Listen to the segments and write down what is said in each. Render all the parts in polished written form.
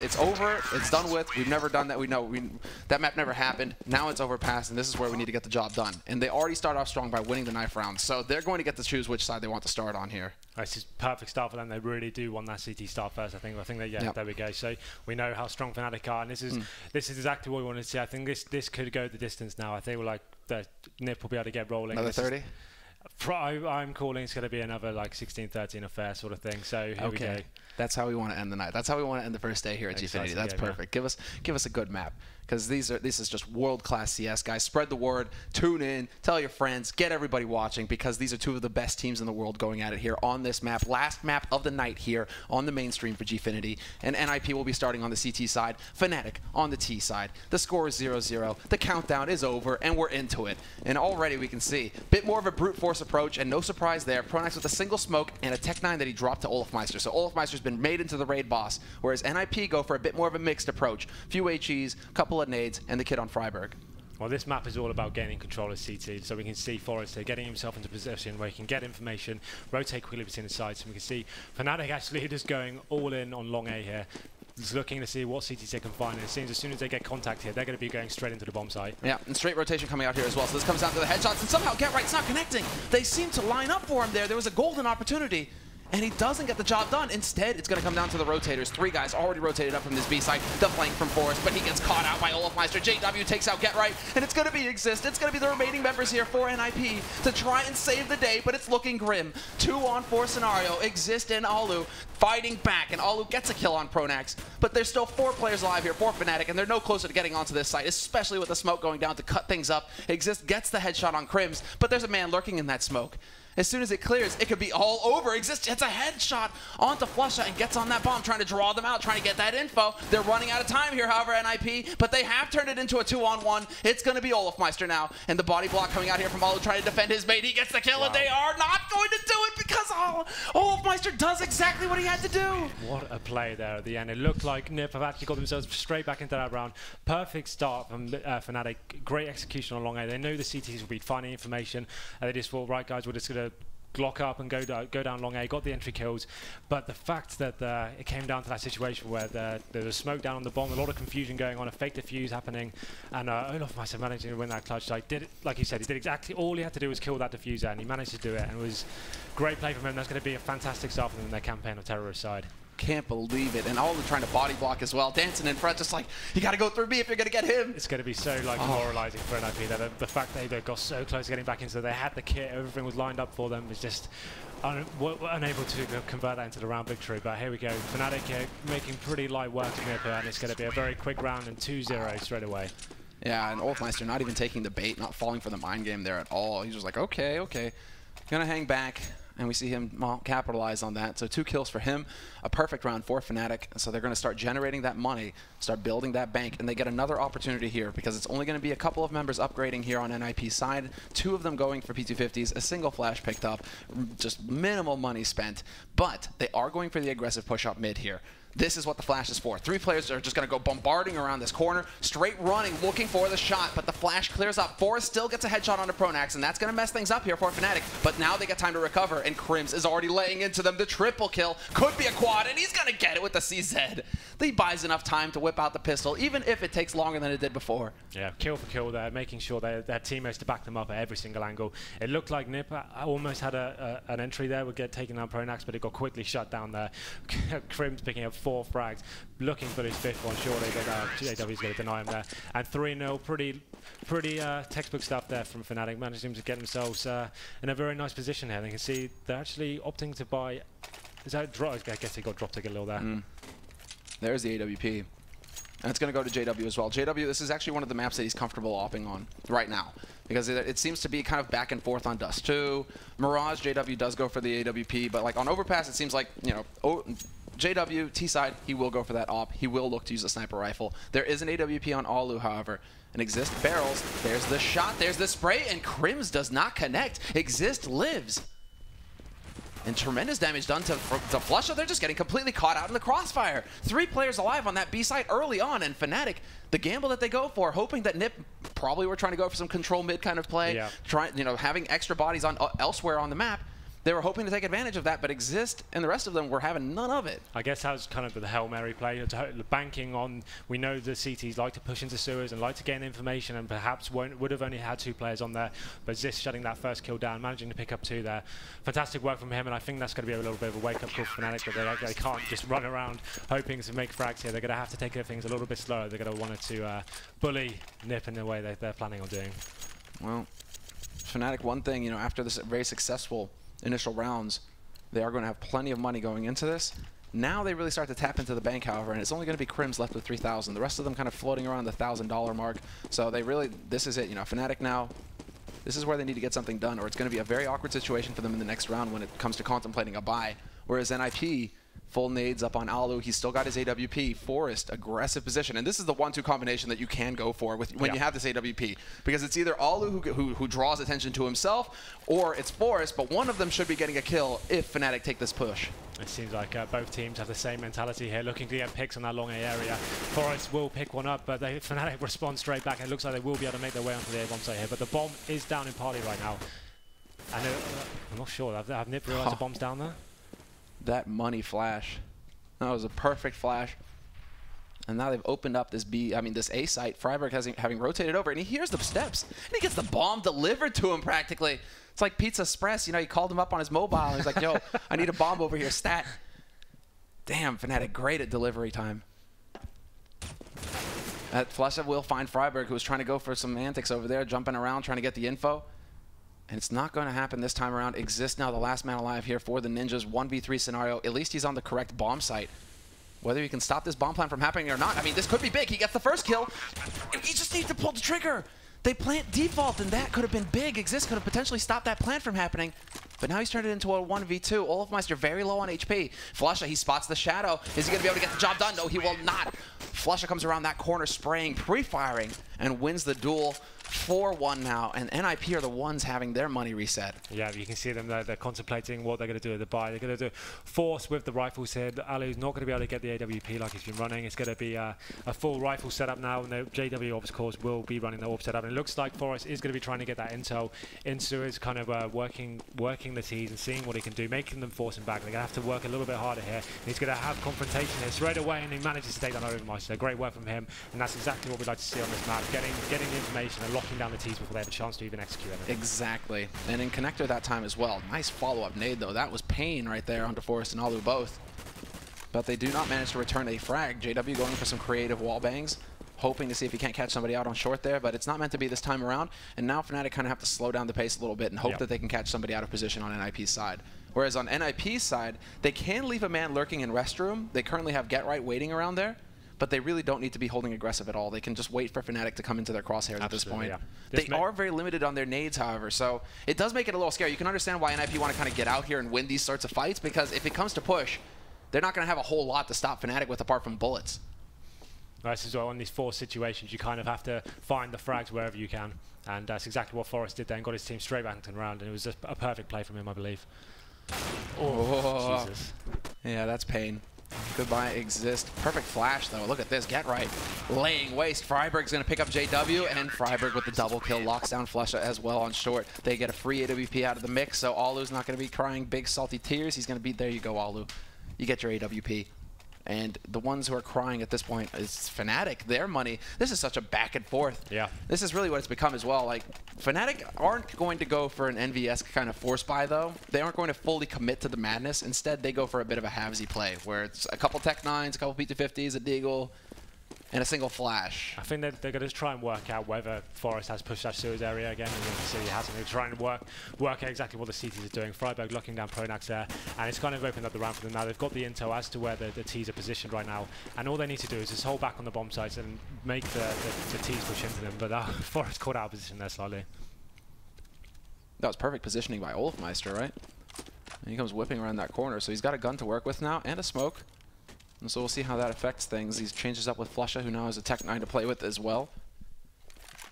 It's over. It's done with. We've never done that. We know that map never happened. Now it's overpassed, and this is where we need to get the job done. And they already start off strong by winning the knife round, so they're going to get to choose which side they want to start on here. This is perfect start for them. They really do want that CT start first. I think that Yep. there we go. So we know how strong Fnatic are, and this is exactly what we want to see. I think this could go the distance now. I think we're like the Nip will be able to get rolling. Another 30. I'm calling it's going to be another like 16-13 affair sort of thing. So here we go. That's how we want to end the night. That's how we want to end the first day here at GFINITY. That's perfect. Give us a good map, because this is just world-class CS, guys. Spread the word, tune in, tell your friends, get everybody watching, because these are two of the best teams in the world going at it here on this map. Last map of the night here on the main stream for GFINITY, and NIP will be starting on the CT side, Fnatic on the T side. The score is 0-0. The countdown is over, and we're into it. And already we can see a bit more of a brute force approach, and no surprise there. Pronax with a single smoke and a Tech 9 that he dropped to Olafmeister. So Olafmeister's been made into the raid boss, whereas NIP go for a bit more of a mixed approach. Few HEs, couple of nades, and the kid on Freiburg. Well, this map is all about gaining control of CT, so we can see Forrest here getting himself into position where he can get information, rotate quickly between the sides, and we can see Fnatic actually just going all in on long A here. Just looking to see what CT can find, and it seems as soon as they get contact here, they're going to be going straight into the bomb site. Yeah, and straight rotation coming out here as well, so this comes down to the headshots, and somehow GetRight's not connecting. They seem to line up for him there. There was a golden opportunity, and he doesn't get the job done. Instead, it's going to come down to the rotators. 3 guys already rotated up from this B site. The flank from Forrest, but he gets caught out by Olafmeister. JW takes out GetRight, and it's going to be Exist. It's going to be the remaining members here for NIP to try and save the day, but it's looking grim. 2-on-4 scenario. Exist and Alu fighting back, and Alu gets a kill on Pronax, but there's still 4 players alive here for Fnatic, and they're no closer to getting onto this site, especially with the smoke going down to cut things up. Exist gets the headshot on Crims, but there's a man lurking in that smoke. As soon as it clears, it could be all over. Exist hits a headshot onto Flusha and gets on that bomb, trying to draw them out, trying to get that info. They're running out of time here, however, NIP, but they have turned it into a 2-on-1. It's going to be Olafmeister now, and the body block coming out here from Alu trying to defend his mate. He gets the kill, and they are not going to do it because Olafmeister does exactly what he had to do. What a play there at the end. It looked like NIP have actually got themselves straight back into that round. Perfect start from Fnatic. Great execution on long A. They knew the CTs would be finding information, and they just thought, right, guys, we're just going to block up and go down long A, got the entry kills, but the fact that it came down to that situation where there was smoke down on the bomb, a lot of confusion going on, a fake defuse happening, and Olafmeister managing to win that clutch. Like you said, he did exactly all he had to do was kill that diffuser, and he managed to do it, and it was great play from him. That's going to be a fantastic start for them in their campaign of terrorist side. Can't believe it, and all trying to body block as well, dancing in front, just like, you got to go through me if you're going to get him. It's going to be so like demoralizing for NIP that the fact that they got so close to getting back into, they had the kit, everything was lined up for them, was just unable to convert that into the round victory. But here we go, Fnatic making pretty light work of NIP, and it's going to be a very quick round and 2-0 straight away. Yeah, and Olafmeister not even taking the bait, not falling for the mind game there at all. He's just like, okay, gonna hang back. And we see him capitalize on that. So 2 kills for him, a perfect round for Fnatic. So they're going to start generating that money, start building that bank, and they get another opportunity here because it's only going to be a couple of members upgrading here on NIP's side, 2 of them going for P250s, a single flash picked up, just minimal money spent. But they are going for the aggressive push up mid here. This is what the flash is for. 3 players are just going to go bombarding around this corner, straight running, looking for the shot, but the flash clears up. Forrest still gets a headshot onto Pronax, and that's going to mess things up here for Fnatic, but now they get time to recover, and Crims is already laying into them. The triple kill could be a quad, and he's going to get it with the CZ. He buys enough time to whip out the pistol, even if it takes longer than it did before. Yeah, kill for kill there, making sure they had teammates to back them up at every single angle. It looked like NIP almost had an entry there, would get taken down Pronax, but it got quickly shut down there. Crims picking up 4 frags, looking for his 5th one, surely, but JW's going to deny him there. And 3-0, pretty textbook stuff there from Fnatic, managing to get themselves in a very nice position here. They can see they're actually opting to buy. Is that drop? I guess he got dropped a little there. There's the AWP. And it's going to go to JW as well. JW, this is actually one of the maps that he's comfortable opping on right now, because it seems to be kind of back and forth on Dust 2. Mirage, JW does go for the AWP, but like on Overpass, it seems like, you know, JW, T-side, he will go for that op. He will look to use a sniper rifle. There is an AWP on Alu, however. And Exist barrels. There's the shot, there's the spray, and Crims does not connect. Exist lives. And tremendous damage done to Flusha. They're just getting completely caught out in the crossfire. 3 players alive on that B site early on, and Fnatic, the gamble that they go for, hoping that NIP probably were trying to go for some control mid kind of play, having extra bodies on elsewhere on the map. they were hoping to take advantage of that, but Exist and the rest of them were having none of it. I guess that was kind of the Hail Mary play, banking on, we know the CTs like to push into sewers and like to gain information, and perhaps would have only had 2 players on there, but Exist shutting that first kill down, managing to pick up 2 there. Fantastic work from him, and I think that's going to be a little bit of a wake-up call for Fnatic, that they can't just run around hoping to make frags here. They're going to have to take things a little bit slower. They're going to want to bully Nip in the way they're planning on doing. Well, Fnatic, one thing, you know, after this very successful initial rounds, they are going to have plenty of money going into this. Now they really start to tap into the bank, however, and it's only going to be Crims left with 3,000. The rest of them kind of floating around the $1,000 mark. So they really, this is it, you know, Fnatic now, this is where they need to get something done, or it's going to be a very awkward situation for them in the next round when it comes to contemplating a buy. Whereas NIP, full nades up on Alu, he's still got his AWP. Forest, aggressive position, and this is the 1-2 combination that you can go for with when you have this AWP, because it's either Alu who draws attention to himself, or it's Forest, but one of them should be getting a kill if Fnatic take this push. It seems like both teams have the same mentality here, looking to get picks on that long A area. Forest will pick one up, but Fnatic respond straight back. It looks like they will be able to make their way onto the A bomb site here, but the bomb is down in party right now. And I'm not sure, have Nip realized the bomb's down there? That money flash. That was a perfect flash. And now they've opened up this this A site. Freiburg having rotated over, and he hears the steps, and he gets the bomb delivered to him practically. It's like Pizza Express, you know, he called him up on his mobile, and he's like, yo, I need a bomb over here, stat. Damn, Fnatic, great at delivery time. That Flesha will find Freiburg, who was trying to go for some antics over there, jumping around, trying to get the info. And it's not going to happen this time around. Exist now the last man alive here for the Ninjas. 1v3 scenario. At least he's on the correct bomb site. Whether he can stop this bomb plan from happening or not, I mean, this could be big. He gets the first kill. He just needs to pull the trigger. They plant default, and that could have been big. Exist could have potentially stopped that plant from happening. But now he's turned it into a 1v2. Olofmeister very low on HP. Flusha, he spots the shadow. Is he going to be able to get the job done? No, he will not. Flusha comes around that corner, spraying, pre-firing, and wins the duel. 4-1 now, and NIP are the ones having their money reset. Yeah, you can see them there. They're contemplating what they're going to do with the buy. They're going to do force with the rifles here. Alu's not going to be able to get the AWP like he's been running. It's going to be a full rifle setup now, and the JW, of course, will be running the AWP setup. And it looks like Forest is going to be trying to get that intel into his kind of working the T's and seeing what he can do, making them force him back. They're going to have to work a little bit harder here. He's going to have confrontation here straight away, and he manages to take that Olofmeister. Great work from him, and that's exactly what we'd like to see on this map, getting the information and locking down the T's before they have a chance to even execute anything. Exactly. And in connector that time as well. Nice follow-up nade, though. That was pain right there onto Forest and Alu both. But they do not manage to return a frag. JW going for some creative wall bangs, hoping to see if he can't catch somebody out on short there, but it's not meant to be this time around. And now Fnatic kind of have to slow down the pace a little bit and hope that they can catch somebody out of position on NIP's side. Whereas on NIP's side, they can leave a man lurking in restroom. They currently have Get Right waiting around there, but they really don't need to be holding aggressive at all. They can just wait for Fnatic to come into their crosshairs at this point. Yeah. They are very limited on their nades, however, so it does make it a little scary. You can understand why NIP want to kind of get out here and win these sorts of fights, because if it comes to push, they're not going to have a whole lot to stop Fnatic with apart from bullets. This is on these force situations, you kind of have to find the frags wherever you can, and that's exactly what Forest did there and got his team straight back into the round, and it was just a perfect play from him, I believe. Oh, Jesus. Yeah, that's pain. Goodbye, Exist. Perfect flash, though. Look at this. Get Right. Laying waste. Freiburg's going to pick up JW, and Freiburg with the double kill locks down Flesha as well on short. They get a free AWP out of the mix, so Alu's not going to be crying big salty tears. He's going to be, there you go, Alu. You get your AWP. And the ones who are crying at this point is Fnatic, their money. This is such a back and forth. Yeah. This is really what it's become as well. Like, Fnatic aren't going to go for an NVS kind of force buy, though. They aren't going to fully commit to the madness. Instead, they go for a bit of a halvesy play, where it's a couple Tech 9s, a couple P250s, a Deagle, and a single flash. I think they're going to try and work out whether Forest has pushed that sewers area again, and the city hasn't. They're trying to work out exactly what the CTs are doing. Freiburg locking down Pronax there, and it's kind of opened up the round for them now. They've got the intel as to where the T's are positioned right now, and all they need to do is just hold back on the bomb sites and make the T's push into them, but Forest caught out of position there slightly. That was perfect positioning by Olofmeister, right? And he comes whipping around that corner, so he's got a gun to work with now, and a smoke. And so we'll see how that affects things. He changes up with Flesha, who now has a Tech 9 to play with as well.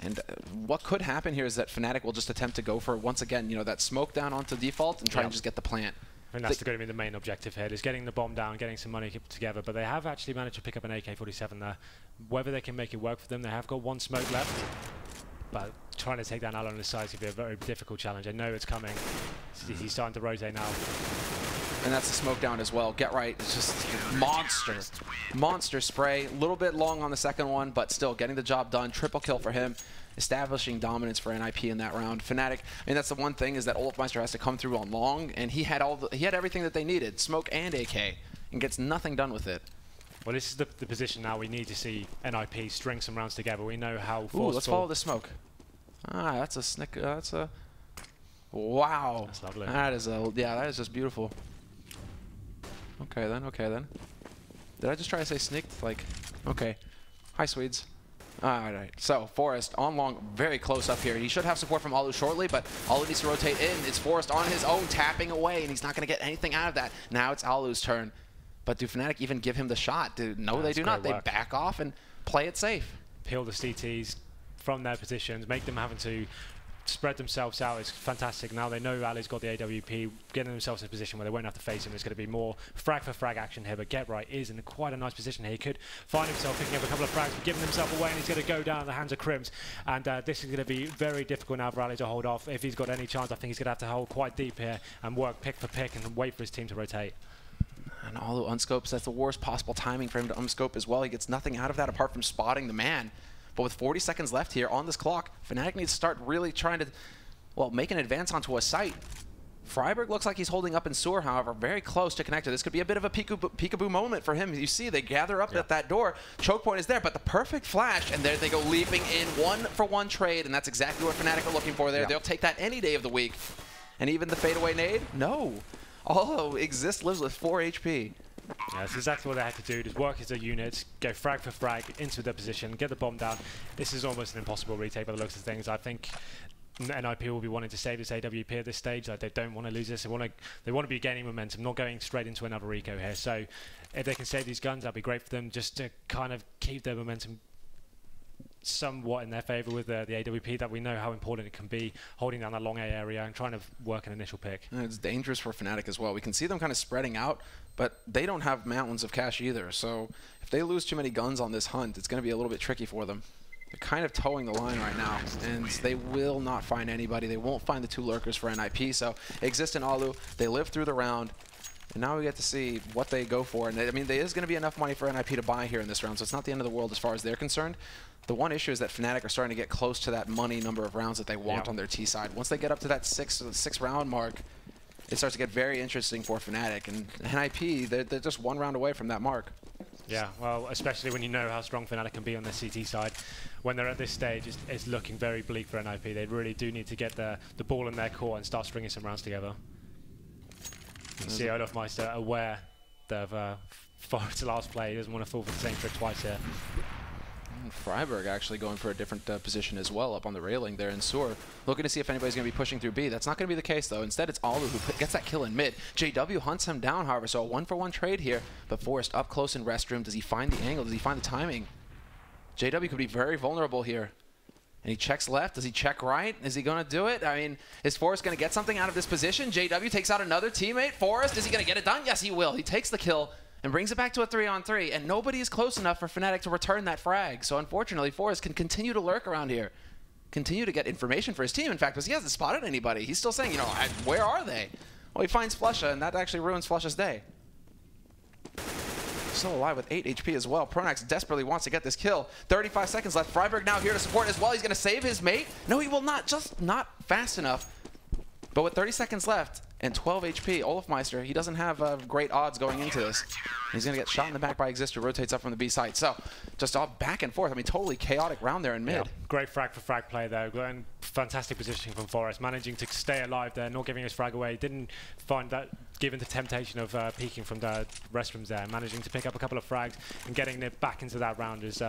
And what could happen here is that Fnatic will just attempt to go for, once again, you know, that smoke down onto default and try and just get the plant. I think that's going to be the main objective here, is getting the bomb down, getting some money together. But they have actually managed to pick up an AK-47 there. Whether they can make it work for them, they have got one smoke left. But trying to take down Allo on his side is going to be a very difficult challenge. I know it's coming. He's starting to rotate now. And that's the smoke down as well. Get right. It's just monster. Monster spray. A little bit long on the second one, but still getting the job done. Triple kill for him. Establishing dominance for NIP in that round. Fnatic, I mean, that's the one thing is that Olofmeister has to come through on long, and he had everything that they needed, smoke and AK, and gets nothing done with it. Well, this is the position now we need to see NIP string some rounds together. We know how forceful. Ooh, let's follow the smoke. Ah, that's a snick. That's a. Wow. That's lovely. That is a. Yeah, that is just beautiful. Okay then. Okay then. Did I just try to say sneaked? Like, okay. Hi, Swedes. All right. So Forest on long, very close up here. He should have support from Alu shortly, but Alu needs to rotate in. It's Forest on his own, tapping away, and he's not going to get anything out of that. Now it's Alu's turn. But do Fnatic even give him the shot? No, they do not. They back off and play it safe. Peel the CTs from their positions, make them having to spread themselves out. It's fantastic. Now they know Ali's got the AWP, getting themselves in a position where they won't have to face him. There's going to be more frag for frag action here, but Get Right is in quite a nice position here. He could find himself picking up a couple of frags, but giving himself away, and he's going to go down at the hands of Crims. And this is going to be very difficult now for Ali to hold off. If he's got any chance, I think he's going to have to hold quite deep here and work pick for pick and wait for his team to rotate. And Alu unscopes, that's the worst possible timing for him to unscope as well. He gets nothing out of that apart from spotting the man. But with 40 seconds left here on this clock, Fnatic needs to start really trying to, well, make an advance onto a site. Freiburg looks like he's holding up in sewer, however, very close to connector. This could be a bit of a peekaboo moment for him. You see, they gather up at that door. Choke point is there, but the perfect flash, and there they go leaping in. 1-for-1 trade, and that's exactly what Fnatic are looking for there. They'll take that any day of the week. And even the fadeaway nade? No. Although Exist lives with 4 HP. Yeah, that's exactly what they had to do. Just work as a unit, go frag for frag into their position, get the bomb down. This is almost an impossible retake by the looks of things. I think NIP will be wanting to save this AWP at this stage. Like, they don't want to lose this. They want to be gaining momentum, not going straight into another eco here. So if they can save these guns, that'd be great for them, just to kind of keep their momentum somewhat in their favor with the AWP, that we know how important it can be, holding down that long A area and trying to work an initial pick. And it's dangerous for Fnatic as well. We can see them kind of spreading out, but they don't have mountains of cash either. So if they lose too many guns on this hunt, it's going to be a little bit tricky for them. They're kind of towing the line right now, and they will not find anybody. They won't find the 2 lurkers for NIP. So Exist and Alu, they live through the round. And now we get to see what they go for. And I mean, there is going to be enough money for NIP to buy here in this round, so it's not the end of the world as far as they're concerned. The one issue is that Fnatic are starting to get close to that money number of rounds that they want on their T side. Once they get up to that 6 round mark, it starts to get very interesting for Fnatic. And NIP, they're just 1 round away from that mark. Yeah, well, especially when you know how strong Fnatic can be on their CT side. When they're at this stage, it's looking very bleak for NIP. They really do need to get the ball in their court and start stringing some rounds together. You can see Olofmeister aware of Forest's last play. He doesn't want to fall for the same trick twice here. And Freiburg actually going for a different position as well, up on the railing there in sewer. Looking to see if anybody's going to be pushing through B. That's not going to be the case, though. Instead, it's Alu who gets that kill in mid. JW hunts him down, however, so a 1-for-1 trade here. But Forest up close in restroom. Does he find the angle? Does he find the timing? JW could be very vulnerable here. And he checks left. Does he check right? Is he going to do it? I mean, is Forest going to get something out of this position? JW takes out another teammate. Forest, is he going to get it done? Yes, he will. He takes the kill and brings it back to a 3-on-3. And nobody is close enough for Fnatic to return that frag. So unfortunately, Forest can continue to lurk around here. Continue to get information for his team. In fact, because he hasn't spotted anybody. He's still saying, you know, where are they? Well, he finds Flusha, and that actually ruins Flusha's day. Still alive with 8 HP as well. Pronax desperately wants to get this kill. 35 seconds left. Freiburg now here to support as well. He's going to save his mate. No, he will not. Just not fast enough. But with 30 seconds left and 12 HP, Olofmeister, he doesn't have great odds going into this. He's going to get shot in the back by Exist, who rotates up from the B side. So just all back and forth. I mean, totally chaotic round there in mid. Yeah. Great frag for frag play, though. And fantastic positioning from Forest, managing to stay alive there, not giving his frag away. Didn't find that, given the temptation of peeking from the restrooms there, managing to pick up a couple of frags and getting it back into that round is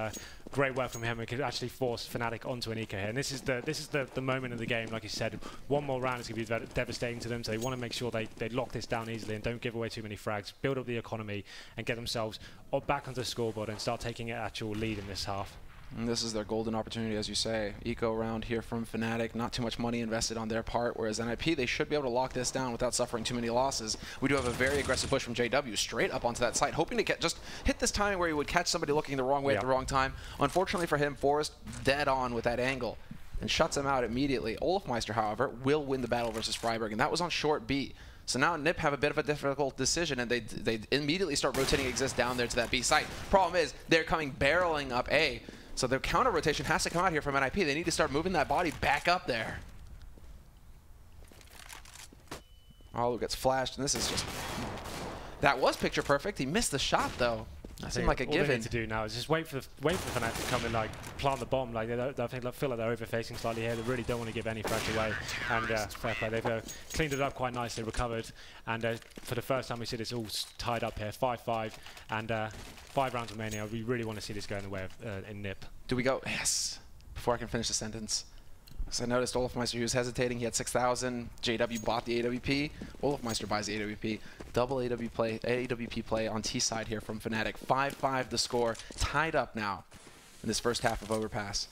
great work from him. It could actually force Fnatic onto an eco here. And this is the moment of the game, like you said. One more round is going to be devastating to them, so they want to make sure they lock this down easily and don't give away too many frags, build up the economy and get themselves back onto the scoreboard and start taking an actual lead in this half. And this is their golden opportunity, as you say. Eco round here from Fnatic. Not too much money invested on their part, whereas NIP, they should be able to lock this down without suffering too many losses. We do have a very aggressive push from JW straight up onto that site, hoping to just hit this timing where he would catch somebody looking the wrong way at the wrong time. Unfortunately for him, Forest dead on with that angle. and shuts him out immediately. Olofmeister, however, will win the battle versus Freiburg, and that was on short B. So now NiP have a bit of a difficult decision, and they immediately start rotating Exist down there to that B site. Problem is, they're coming barreling up A, so their counter rotation has to come out here from NIP. They need to start moving that body back up there. Alu gets flashed, and this is just... That was picture perfect. He missed the shot, though. That seemed like a given. All they need to do now is just wait for the Fnatic to come and like plant the bomb. Like I feel like they're overfacing slightly here. They really don't want to give any frags away. And fair play, they've cleaned it up quite nicely, recovered. And for the first time we see this all tied up here, 5-5, and 5 rounds remaining. We really want to see this go in the way of in NiP. Do we go? Yes. Before I can finish the sentence. So I noticed Olofmeister, he was hesitating. He had 6,000. JW bought the AWP. Olofmeister buys the AWP. Double AWP play on T side here from Fnatic. 5-5 the score. Tied up now in this first half of Overpass.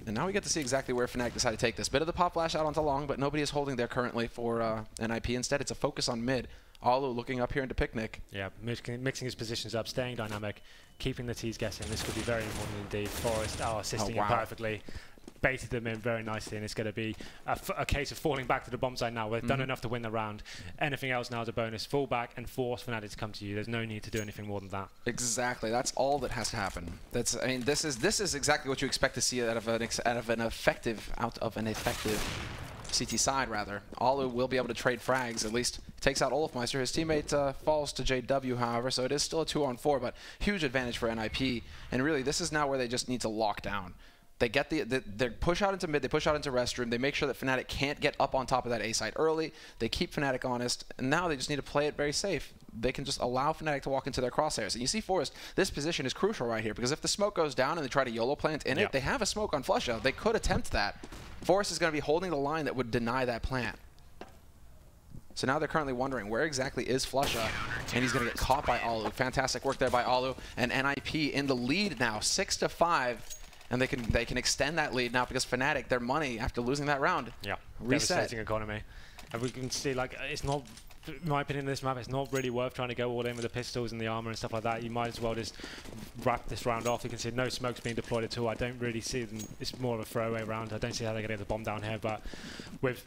And now we get to see exactly where Fnatic decide to take this. Bit of the pop flash out onto long, but nobody is holding there currently for NIP. Instead, it's a focus on mid. Alu looking up here into Picnic. Yeah, mixing his positions up, staying dynamic, keeping the T's guessing. This could be very important indeed. Forest assisting him perfectly. Baited them in very nicely, and it's going to be a case of falling back to the bomb side now. We've done enough to win the round. Anything else now is a bonus. Fall back and force Fnatic to come to you. There's no need to do anything more than that. Exactly. That's all that has to happen. That's. I mean, this is exactly what you expect to see out of an effective CT side, rather. Alu will be able to trade frags, at least takes out Olofmeister. His teammate falls to JW, however, so it is still a 2-on-4, but huge advantage for NIP. And really, this is now where they just need to lock down. They get they push out into mid, they push out into restroom, they make sure that Fnatic can't get up on top of that A site early, they keep Fnatic honest, and now they just need to play it very safe. They can just allow Fnatic to walk into their crosshairs. And you see Forest, this position is crucial right here, because if the smoke goes down and they try to YOLO plant in it, they have a smoke on flush out. They could attempt that. Forest is going to be holding the line that would deny that plant. So now they're currently wondering where exactly is Flusha, and he's going to get caught by Alu. Fantastic work there by Alu, and NIP in the lead now, 6-5, and they can extend that lead now because Fnatic, their money after losing that round, reset. Devastating economy, and we can see like it's not. In my opinion, this map, it's not really worth trying to go all in with the pistols and the armor and stuff like that. You might as well just wrap this round off. You can see no smokes being deployed at all. I don't really see them. It's more of a throwaway round. I don't see how they're going to get the bomb down here. But with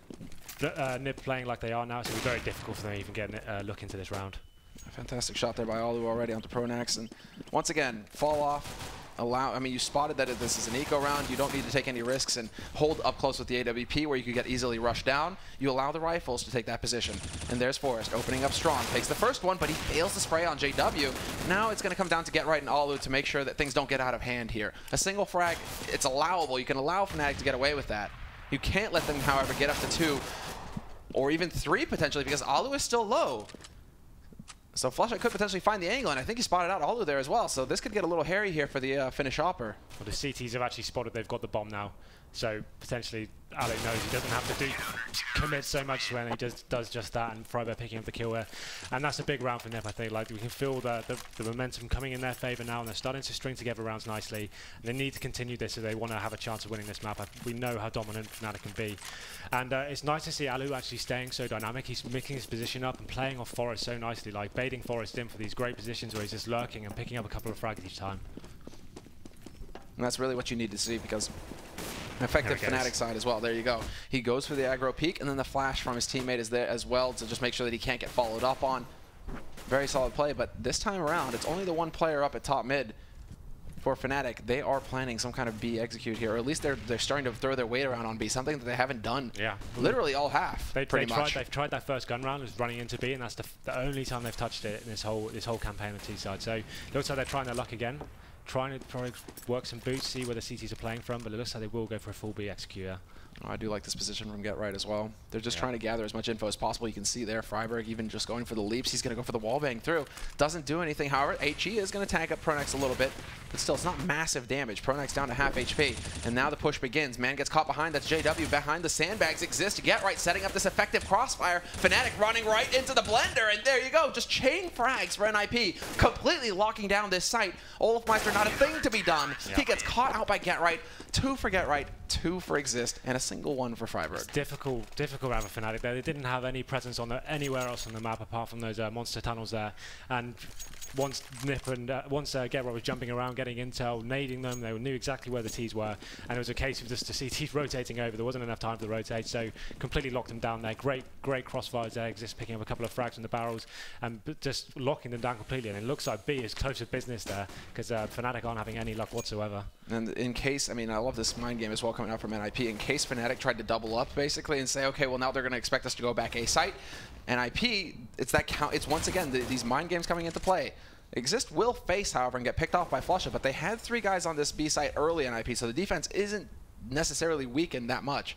NiP playing like they are now, it's going to be very difficult for them to even get a look into this round. A fantastic shot there by Alu already onto Pronax. And once again, fall off. I mean, you spotted that this is an eco round. You don't need to take any risks and hold up close with the AWP where you could get easily rushed down. You allow the rifles to take that position. And there's Forest opening up strong. Takes the first one, but he fails to spray on JW. Now it's going to come down to Get Right and Alu to make sure that things don't get out of hand here. A single frag, it's allowable. You can allow Fnatic to get away with that. You can't let them, however, get up to 2 or even 3 potentially because Alu is still low. So Flusha could potentially find the angle, and I think he spotted out Alu there as well. So this could get a little hairy here for the Finnish Hopper. Well, the CTs have actually spotted they've got the bomb now. So potentially Alu knows he doesn't have to commit so much when he just does just that, and Freiburg picking up the kill there. And that's a big round for NiP, I think. Like, we can feel the momentum coming in their favour now, and they're starting to string together rounds nicely. And they need to continue this if they want to have a chance of winning this map. We know how dominant Fnatic can be. And it's nice to see Alu actually staying so dynamic. He's mixing his position up and playing off Forest so nicely, like baiting Forest in for these great positions where he's just lurking and picking up a couple of frags each time. And that's really what you need to see, because effective Fnatic side as well. There you go. He goes for the aggro peek, and then the flash from his teammate is there as well to just make sure that he can't get followed up on. Very solid play, but this time around, it's only the one player up at top mid for Fnatic. They are planning some kind of B execute here, or at least they're starting to throw their weight around on B, something that they haven't done literally all half. They've tried that first gun round, was running into B, and that's the only time they've touched it in this whole campaign on T side. So it looks like they're trying their luck again. Trying to probably work some boots, see where the CTs are playing from, but it looks like they will go for a full B executor. Oh, I do like this position from Get Right as well. They're just trying to gather as much info as possible. You can see there, Freiburg even just going for the leaps. He's going to go for the wallbang through. Doesn't do anything, however. HE is going to tank up Pronax a little bit, but still, it's not massive damage. Pronax down to half HP, and now the push begins. Man gets caught behind. That's JW. Behind the sandbags exist. Get Right setting up this effective crossfire. Fnatic running right into the blender, and there you go. Just chain frags for NIP, completely locking down this site. Olofmeister, not a thing to be done. He gets caught out by Get Right. 2 for Get Right, 2 for Exist, and a single one for Freiburg. It's difficult round for Fnatic there. They didn't have any presence on anywhere else on the map apart from those monster tunnels there. And once Nip and Get Right was jumping around, getting intel, nading them, they knew exactly where the T's were. And it was a case of just to see T's rotating over. There wasn't enough time for the rotate, so completely locked them down there. Great crossfires there. Just picking up a couple of frags from the barrels and just locking them down completely. And it looks like B is close to business there because Fnatic aren't having any luck whatsoever. And in case, I mean, I love this mind game as well coming out from NIP. In case Fnatic tried to double up basically and say, okay, well now they're going to expect us to go back A site. NIP, it's that count. It's once again these mind games coming into play. Exist will face, however, and get picked off by Flusha, but they had 3 guys on this B site early NIP, so the defense isn't necessarily weakened that much.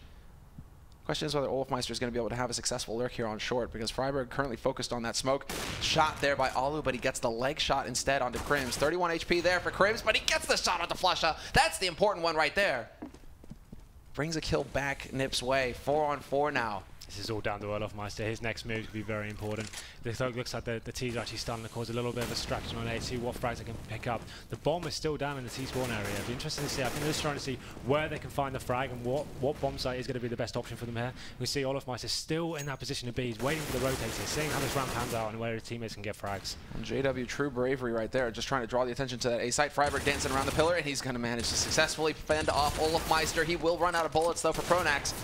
Question is whether Olofmeister is going to be able to have a successful lurk here on short, because Freiburg currently focused on that smoke. Shot there by Alu, but he gets the leg shot instead onto Krims. 31 HP there for Krims, but he gets the shot onto Flusha. That's the important one right there. Brings a kill back Nip's way. 4-on-4 now. This is all down to Olofmeister. His next move could be very important. It looks like the T's are actually starting to cause a little bit of a distraction on A. See what frags they can pick up. The bomb is still down in the T spawn area. It'll be interesting to see. I think they're just trying to see where they can find the frag and what bomb site is going to be the best option for them here. We see Olofmeister still in that position to be. He's waiting for the rotator, seeing how this ramp pans out and where his teammates can get frags. And JW, true bravery right there. Just trying to draw the attention to that A site. Freiburg dancing around the pillar, and he's going to manage to successfully fend off Olofmeister. He will run out of bullets, though, for Pronax.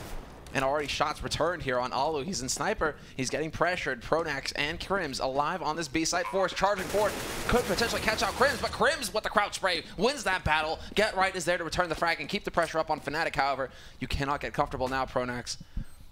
And already shots returned here on Alu. He's in sniper. He's getting pressured. Pronax and Krims alive on this B site. Force charging forward. Could potentially catch out Krims, but Krims with the crouch spray wins that battle. Get Right is there to return the frag and keep the pressure up on Fnatic. However, you cannot get comfortable now, Pronax.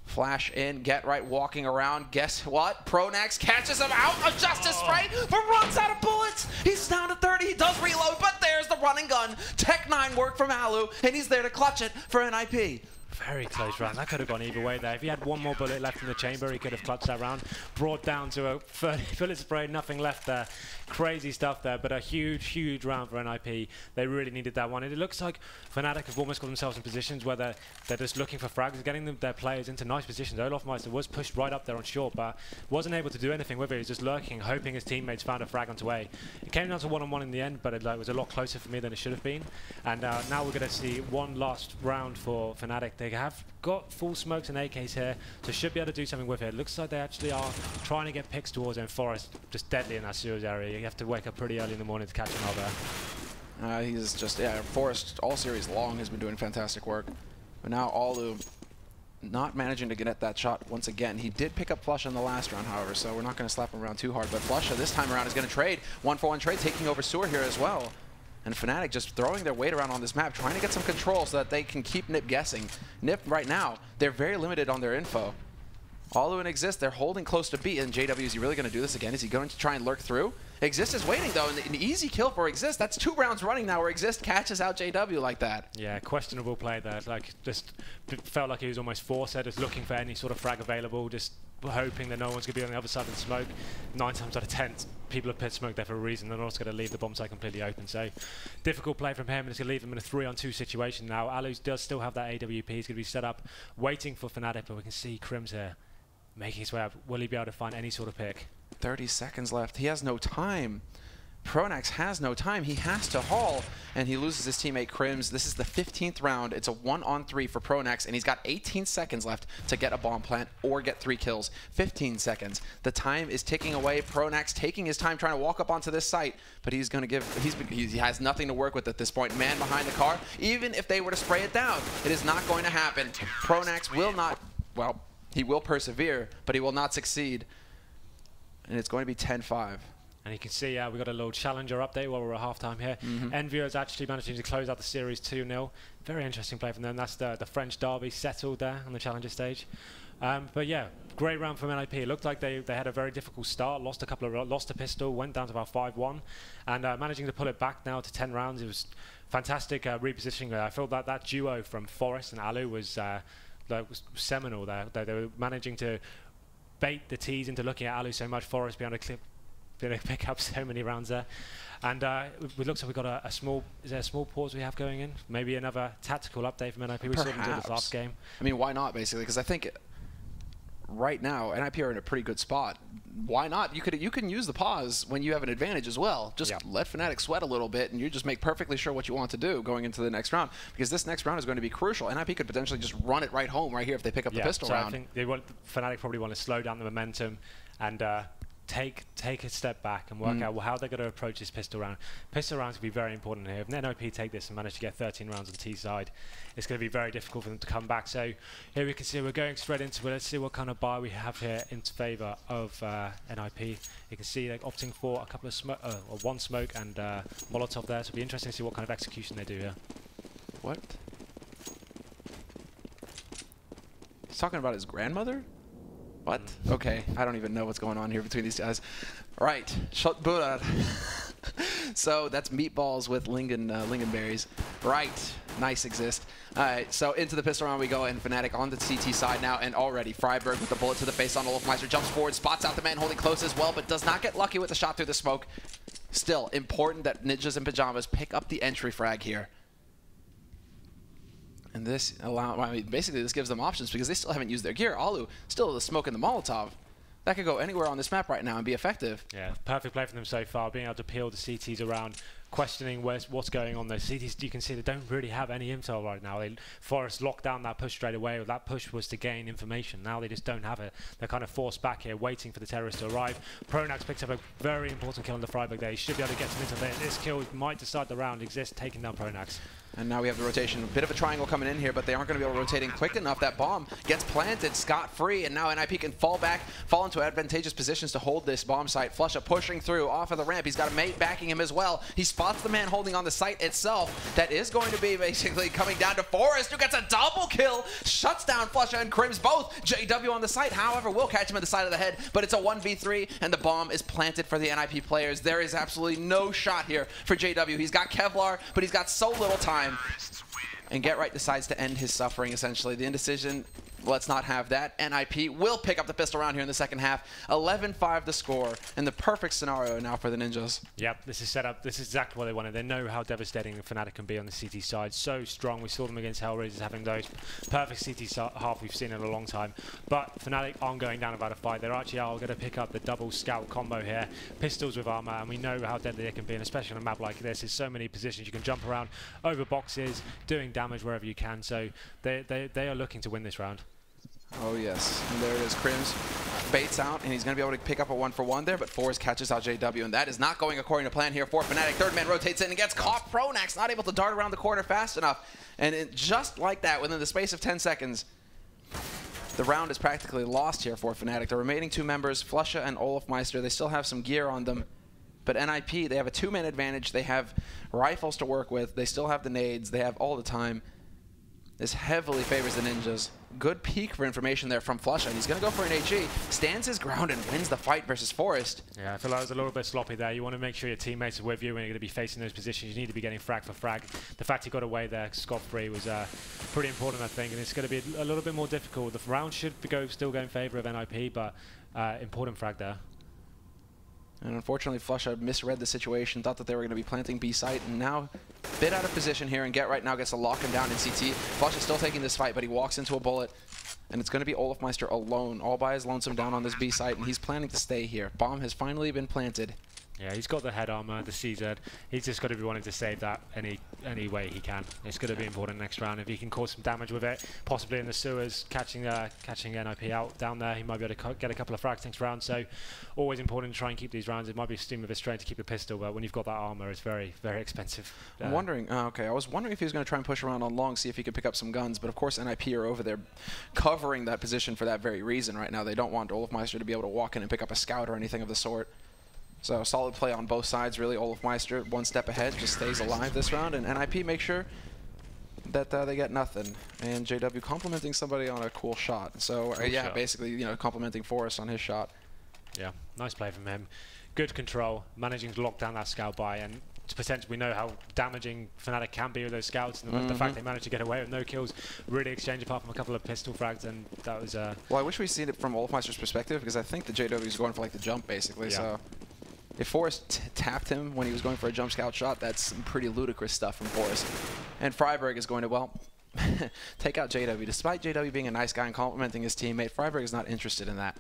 Flash in, Get Right walking around. Guess what? Pronax catches him out. A justice spray, but runs out of bullets. He's down to 30. He does reload, but there's the running gun. Tech 9 work from Alu, and he's there to clutch it for NIP. Very close round. That could have gone either way there. If he had one more bullet left in the chamber, he could have clutched that round. Brought down to a 30 bullet spray, nothing left there. Crazy stuff there, but a huge round for NIP. They really needed that one. And it looks like Fnatic have almost got themselves in positions where they're just looking for frags, getting their players into nice positions. Olofmeister was pushed right up there on short, but wasn't able to do anything with it. He was just lurking, hoping his teammates found a frag onto A. It came down to 1-on-1 in the end, but it was a lot closer for me than it should have been. And now we're going to see one last round for Fnatic. They have got full smokes and AKs here, so should be able to do something with it. It looks like they actually are trying to get picks towards him. Forest just deadly in that sewers area. You have to wake up pretty early in the morning to catch him out there. He's just, Forest all series long has been doing fantastic work. But now Alu not managing to get at that shot once again. He did pick up Flusha in the last round, however, so we're not going to slap him around too hard. But Flusha this time around is going to trade. 1-for-1 trade, taking over Sewer here as well. And Fnatic just throwing their weight around on this map, trying to get some control so that they can keep Nip guessing. Nip, right now, they're very limited on their info. Alu and Exist, they're holding close to B. And JW, is he really going to do this again? Is he going to try and lurk through? Exist is waiting, though, and an easy kill for Exist. That's 2 rounds running now where Exist catches out JW like that. Yeah, questionable play there. Like, just felt like he was almost forced there, just looking for any sort of frag available, just hoping that no one's going to be on the other side of the smoke. 9 times out of 10, people have put smoke there for a reason. They're not going to leave the bomb site completely open. So, difficult play from him, and it's going to leave him in a 3-on-2 situation now. Alu does still have that AWP. He's going to be set up, waiting for Fnatic, but we can see Krims here making his way up. Will he be able to find any sort of pick? 30 seconds left. He has no time. Pronax has no time. He has to haul, and he loses his teammate Krims. This is the 15th round. It's a 1-on-3 for Pronax, and he's got 18 seconds left to get a bomb plant or get 3 kills. 15 seconds. The time is ticking away. Pronax taking his time trying to walk up onto this site, but he's going to give. He has nothing to work with at this point. Man behind the car. Even if they were to spray it down, it is not going to happen. Pronax will not. Well, he will persevere, but he will not succeed. And it's going to be 10-5. And you can see we got a little challenger update while we're at halftime here. Envio is actually managing to close out the series 2-0. Very interesting play from them. That's the French derby settled there on the challenger stage. But yeah, great round from NIP. It looked like they had a very difficult start. Lost a pistol, went down to about 5-1, and managing to pull it back now to 10 rounds. It was fantastic repositioning there. I felt that duo from Forest and Alu was seminal there. They were managing to bait the T's into looking at Alu so much. Forest behind a clip. They pick up so many rounds there, and it looks like we've got a small. Is there a small pause we have going in? Maybe another tactical update from NIP. We saw them do this last game. I mean, why not, basically? Because I think right now NIP are in a pretty good spot. why not? You can use the pause when you have an advantage as well. Just let Fnatic sweat a little bit, and you just make perfectly sure what you want to do going into the next round, because this next round is going to be crucial. NIP could potentially just run it right home right here if they pick up the pistol round. I think Fnatic probably want to slow down the momentum and take a step back and work out how they're going to approach this pistol round. Pistol rounds will be very important here. If NOP take this and manage to get 13 rounds on T side, it's going to be very difficult for them to come back. So here we can see we're going straight into it. Let's see what kind of buy we have here in favour of NIP. You can see they're opting for a couple of one smoke and Molotov there. So it'll be interesting to see what kind of execution they do here. What? He's talking about his grandmother? What? Okay, I don't even know what's going on here between these guys. Right, shot Buddha. So that's meatballs with lingonberries. Right, nice exist. All right, so into the pistol round we go, and Fnatic on the CT side now, and already Freiberg with the bullet to the face on Olofmeister, jumps forward, spots out the man holding close as well, but does not get lucky with the shot through the smoke. Still important that Ninjas and Pyjamas pick up the entry frag here. And this basically this gives them options because they still haven't used their gear. Alu still the smoke and the Molotov. That could go anywhere on this map right now and be effective. Yeah, perfect play for them so far, being able to peel the CTs around, questioning what's going on there. CTs, you can see they don't really have any intel right now. Forest locked down that push straight away. That push was to gain information. Now they just don't have it. They're kind of forced back here, waiting for the terrorists to arrive. Pronax picks up a very important kill on the Freiberg there. He should be able to get some intel there. This kill might decide the round. Exist taking down Pronax. And now we have the rotation. A bit of a triangle coming in here, but they aren't going to be able to rotate in quick enough. That bomb gets planted scot-free, and now NIP can fall into advantageous positions to hold this bomb site. Flusha pushing through off of the ramp. He's got a mate backing him as well. He spots the man holding on the site itself. That is going to be basically coming down to Forest, who gets a double kill, shuts down Flusha and Crims both. JW on the site, however, will catch him at the side of the head, but it's a 1v3, and the bomb is planted for the NIP players. There is absolutely no shot here for JW. He's got Kevlar, but he's got so little time. And Get Right decides to end his suffering, essentially. The indecision, let's not have that. NIP will pick up the pistol round here in the second half. 11-5 the score, and the perfect scenario now for the Ninjas. Yep, this is set up. This is exactly what they wanted. They know how devastating Fnatic can be on the CT side. So strong. We saw them against Hellraisers having those perfect CT half we've seen in a long time. But Fnatic aren't going down without a fight. They actually are going to pick up the double scout combo here. Pistols with armor, and we know how deadly they can be, and especially on a map like this. There's so many positions you can jump around over boxes, doing damage wherever you can. So they are looking to win this round. Oh yes, and there it is. Crims baits out, and he's going to be able to pick up a 1-for-1 there, but Forrest catches out JW, and that is not going according to plan here for Fnatic. Third man rotates in and gets caught. Pronax not able to dart around the corner fast enough, and just like that, within the space of 10 seconds, the round is practically lost here for Fnatic. The remaining two members, Flusha and Olofmeister, they still have some gear on them, but NIP, they have a 2-man advantage. They have rifles to work with. They still have the nades. They have all the time. This heavily favors the Ninjas. Good peek for information there from Flusha, and he's going to go for an HE, stands his ground and wins the fight versus Forest. Yeah, I feel like it was a little bit sloppy there. You want to make sure your teammates are with you when you're going to be facing those positions. You need to be getting frag for frag. The fact he got away there scot-free was pretty important, I think, and it's going to be a little bit more difficult. The round should still go in favor of NIP, but important frag there. And unfortunately, Flusha misread the situation, thought that they were going to be planting B site, and now a bit out of position here, and Get Right now gets to lock him down in CT. Flusha's still taking this fight, but he walks into a bullet, and it's going to be Olofmeister alone, all by his lonesome down on this B site, and he's planning to stay here. Bomb has finally been planted. Yeah, he's got the head armor, the CZ. He's just got to be wanting to save that any way he can. It's going to be important next round. If he can cause some damage with it, possibly in the sewers, catching NIP out down there, he might be able to get a couple of frags next round. So always important to try and keep these rounds. It might be a steam of his strain to keep the pistol, but when you've got that armor, it's very, very expensive. I'm wondering, okay, I was wondering if he was going to try and push around on long, see if he could pick up some guns, but of course NIP are over there covering that position for that very reason right now. They don't want Olofmeister to be able to walk in and pick up a scout or anything of the sort. So solid play on both sides, really. Olofmeister, one step ahead, just stays alive this round, and NIP make sure that they get nothing. And JW complimenting somebody on a cool shot. So yeah, basically, you know, complimenting Forrest on his shot. Yeah, nice play from him. Good control, managing to lock down that scout buy, and potentially we know how damaging Fnatic can be with those scouts, and the fact they managed to get away with no kills, really exchange apart from a couple of pistol frags, and that was well, I wish we'd seen it from Olofmeister's perspective, because I think the JW is going for like the jump basically. Yeah. So if Forrest tapped him when he was going for a jump scout shot, that's some pretty ludicrous stuff from Forrest. And Freiberg is going to, well, take out JW. Despite JW being a nice guy and complimenting his teammate, Freiberg is not interested in that.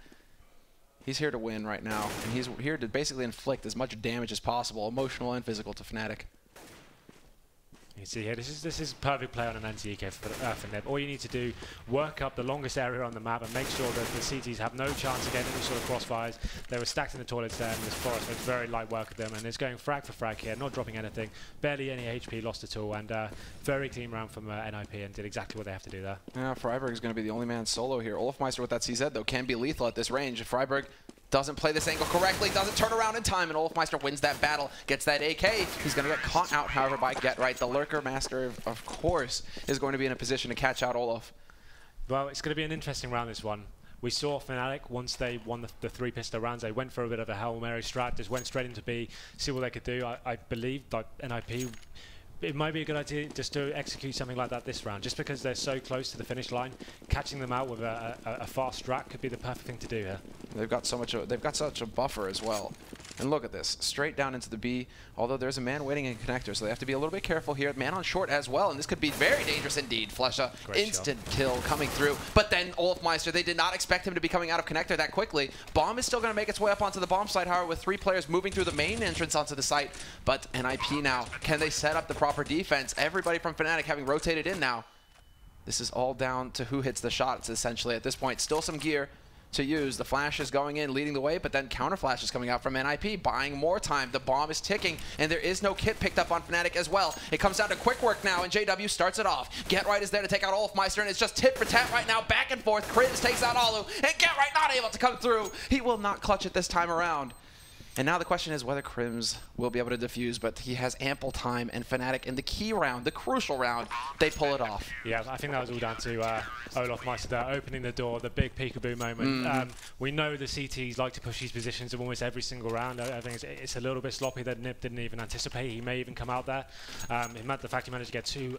He's here to win right now, and he's here to basically inflict as much damage as possible, emotional and physical, to Fnatic. You see here, this is perfect play on an anti-EK for Nip. All you need to do, work up the longest area on the map and make sure that the CTs have no chance of getting any sort of crossfires. They were stacked in the toilets there, and this Forest makes very light work of them, and it's going frag for frag here, not dropping anything, barely any HP lost at all, and very clean round from NIP, and did exactly what they have to do there. Yeah, Freiburg is going to be the only man solo here. Olofmeister with that CZ, though, can be lethal at this range. If Freiburg doesn't play this angle correctly, doesn't turn around in time, and Olofmeister wins that battle, gets that AK. He's going to get caught out, however, by GFINITY. The Lurker Master, of course, is going to be in a position to catch out Olof. Well, it's going to be an interesting round, this one. We saw Fnatic, once they won the 3 pistol rounds, they went for a bit of a Hail Mary strat, just went straight into B, see what they could do. I believe that NIP, it might be a good idea just to execute something like that this round, just because they're so close to the finish line. Catching them out with a fast strat could be the perfect thing to do here. They've got such a buffer as well. And look at this, straight down into the B, although there's a man waiting in connector, so they have to be a little bit careful here. Man on short as well, and this could be very dangerous indeed. Flesha, instant kill coming through, but then Olofmeister, they did not expect him to be coming out of connector that quickly. Bomb is still going to make its way up onto the bomb site, however, with 3 players moving through the main entrance onto the site. But NIP now, can they set up the proper defense? Everybody from Fnatic having rotated in now. This is all down to who hits the shots, essentially, at this point. Still some gear to use. The flash is going in, leading the way, but then counter flash is coming out from NIP, buying more time. The bomb is ticking, and there is no kit picked up on Fnatic as well. It comes down to quick work now, and JW starts it off. GFINITY is there to take out Olofmeister, and it's just tit for tat right now, back and forth. Kriz takes out Alu, and GFINITY not able to come through. He will not clutch it this time around. And now the question is whether Crims will be able to defuse, but he has ample time, and Fnatic in the key round, the crucial round, they pull it off. Yeah, I think that was all down to Olofmeister there, opening the door, the big peekaboo moment. We know the CTs like to push these positions in almost every single round. I think it's a little bit sloppy that Nip didn't even anticipate he may even come out there. The fact he managed to get 2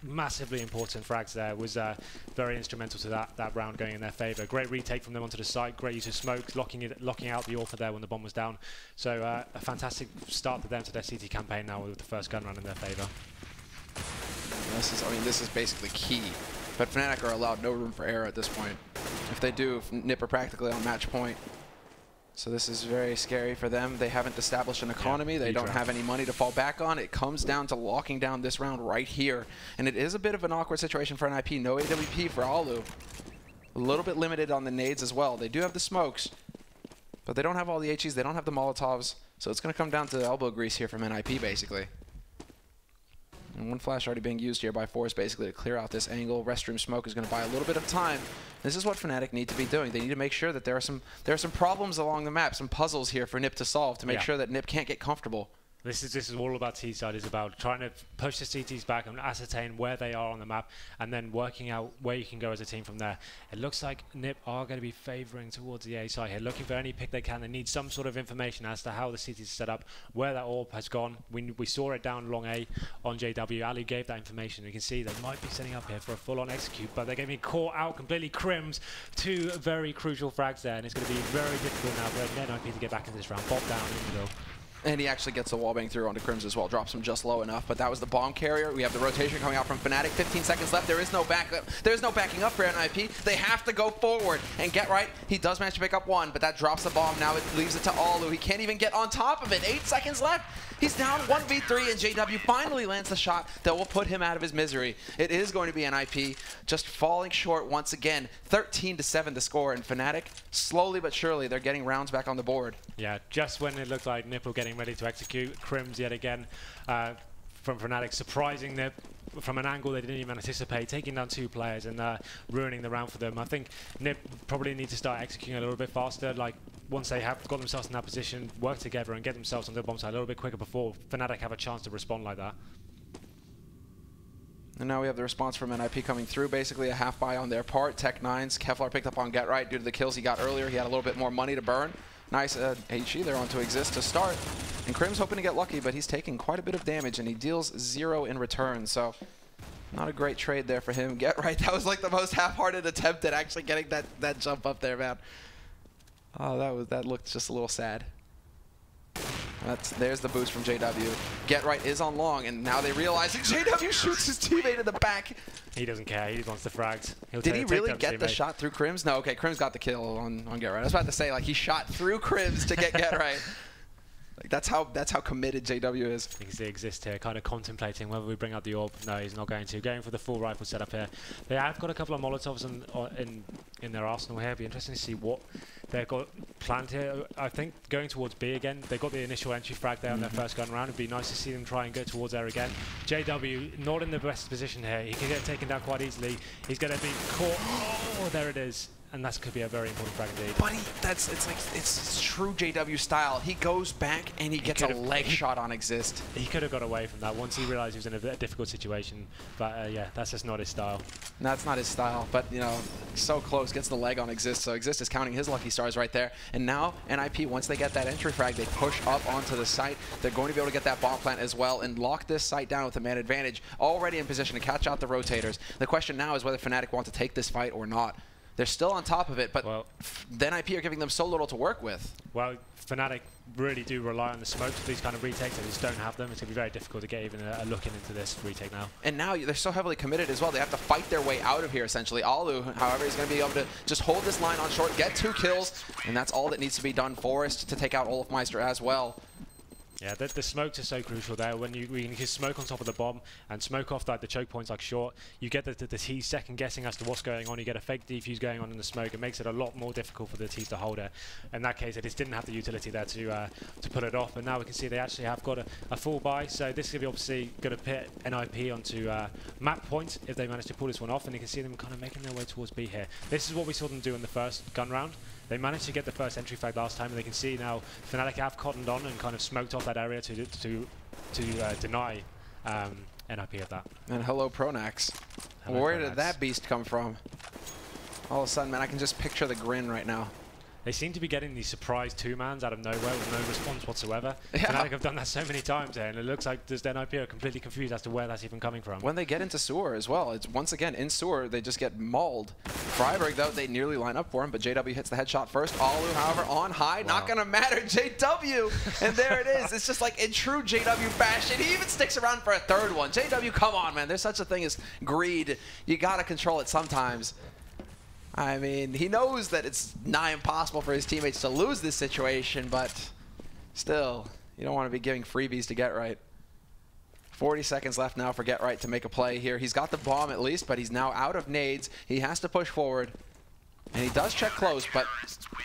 massively important frags there was very instrumental to that round going in their favor. Great retake from them onto the site, great use of smokes, locking out the Orpha there when the bomb was down. So a fantastic start for them to their CT campaign now with the first gun run in their favor. This is basically key. But Fnatic are allowed no room for error at this point. If they do, Nip are practically on match point. So this is very scary for them. They haven't established an economy. They don't have any money to fall back on. It comes down to locking down this round right here. And it is a bit of an awkward situation for NIP. No AWP for Alu. A little bit limited on the nades as well. They do have the smokes, but they don't have all the HEs. They don't have the Molotovs. So it's going to come down to elbow grease here from NIP, basically. And 1 flash already being used here by Force, basically, to clear out this angle. Restroom smoke is going to buy a little bit of time. This is what Fnatic need to be doing. They need to make sure that there are some problems along the map, some puzzles here for Nip to solve to make sure that Nip can't get comfortable. This is all about T-side. It's about trying to push the CTs back and ascertain where they are on the map, and then working out where you can go as a team from there. It looks like Nip are going to be favouring towards the A side here, looking for any pick they can. They need some sort of information as to how the CTs are set up, where that orb has gone. We saw it down long A on JW. Ali gave that information. You can see they might be setting up here for a full-on execute, but they're going to be caught out completely. Crims, 2 very crucial frags there, and it's going to be very difficult now for NIP to get back into this round. Bob down in the middle. And he actually gets the wallbang through onto Crims as well. Drops him just low enough, but that was the bomb carrier. We have the rotation coming out from Fnatic. 15 seconds left. There is no backup. There's no backing up for NIP. They have to go forward. And GFINITY, he does manage to pick up 1, but that drops the bomb. Now it leaves it to Alu. He can't even get on top of it. 8 seconds left. He's down 1v3, and JW finally lands the shot that will put him out of his misery. It is going to be NIP just falling short once again. 13-7 the score, and Fnatic, slowly but surely, they're getting rounds back on the board. Yeah, just when it looked like Nip were getting ready to execute, Crims yet again from Fnatic, surprising Nip from an angle they didn't even anticipate, taking down 2 players and ruining the round for them. I think Nip probably need to start executing a little bit faster, like once they have got themselves in that position, work together and get themselves on the bomb side a little bit quicker before Fnatic have a chance to respond like that. And now we have the response from NIP coming through, basically a half buy on their part. Tech9's Kevlar picked up on GFINITY due to the kills he got earlier. He had a little bit more money to burn. Nice HE there onto Exist to start. And Crim's hoping to get lucky, but he's taking quite a bit of damage, and he deals 0 in return. So not a great trade there for him. GFINITY, that was like the most half-hearted attempt at actually getting that jump up there, man. Oh, that looked just a little sad. There's the boost from JW. Get Right is on long, and now they realize that JW shoots his teammate in the back. He doesn't care. He wants the frags. Did he really get the shot through Crims? No, okay, Crims got the kill on Get Right. I was about to say, like, he shot through Crims to get Right. Like, that's how committed JW is. You can see exist here, kind of contemplating whether we bring out the orb. No, he's not going to. Going for the full rifle setup here. They have got a couple of Molotovs in their arsenal here. It'll be interesting to see what they've got planned here. I think going towards B again. They got the initial entry frag there on their first gun round. It'd be nice to see them try and go towards there again. JW not in the best position here. He can get taken down quite easily. He's going to be caught. Oh, there it is. And that could be a very important frag indeed. But it's true JW style. He goes back and he gets a leg shot on exist. He could have got away from that once he realized he was in a difficult situation. But yeah, that's just not his style. No, that's not his style. But you know, so close, gets the leg on exist. So exist is counting his lucky stars right there. And now NIP, once they get that entry frag, they push up onto the site. They're going to be able to get that bomb plant as well and lock this site down with a man advantage. Already in position to catch out the rotators. The question now is whether Fnatic want to take this fight or not. They're still on top of it, but the NIP are giving them so little to work with. Well, Fnatic really do rely on the smokes for these kind of retakes. They just don't have them. It's going to be very difficult to get even a look into this retake now. And now they're so heavily committed as well. They have to fight their way out of here, essentially. Alu, however, is going to be able to just hold this line on short, get 2 kills, and that's all that needs to be done for us to take out Olafmeister as well. Yeah, the smokes are so crucial there. When you can smoke on top of the bomb and smoke off like the choke points like short, you get the T's second guessing as to what's going on. You get a fake defuse going on in the smoke. It makes it a lot more difficult for the T's to hold it. In that case, they just didn't have the utility there to put it off. And now we can see they actually have got a full buy. So this is going to be obviously going to pit NIP onto map point if they manage to pull this one off. And you can see them kind of making their way towards B here. This is what we saw them do in the first gun round. They managed to get the first entry flag last time, and they can see now Fnatic have cottoned on and kind of smoked off that area to deny NIP of that. And hello, Pronax. Where did that beast come from? All of a sudden, man, I can just picture the grin right now. They seem to be getting these surprise 2-mans out of nowhere with no response whatsoever. Yeah. Fnatic have done that so many times here, and it looks like the NIP are completely confused as to where that's even coming from. When they get into sewer as well, it's once again in sewer, they just get mauled. Freiburg, though, they nearly line up for him, but JW hits the headshot first. Alu, however, on high, not gonna matter. JW, and there it is. It's just like in true JW fashion. He even sticks around for a third one. JW, come on, man. There's such a thing as greed. You gotta control it sometimes. I mean, he knows that it's nigh impossible for his teammates to lose this situation, but still, you don't want to be giving freebies to Get Right. 40 seconds left now for Get Right to make a play here. He's got the bomb at least, but he's now out of nades. He has to push forward, and he does check close, but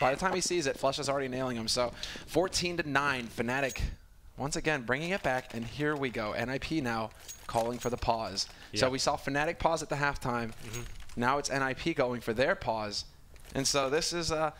by the time he sees it, Flush is already nailing him. So 14-9, Fnatic once again bringing it back, and here we go. NIP now calling for the pause. Yeah. So we saw Fnatic pause at the halftime. Now it's NIP going for their pause. And so this is, I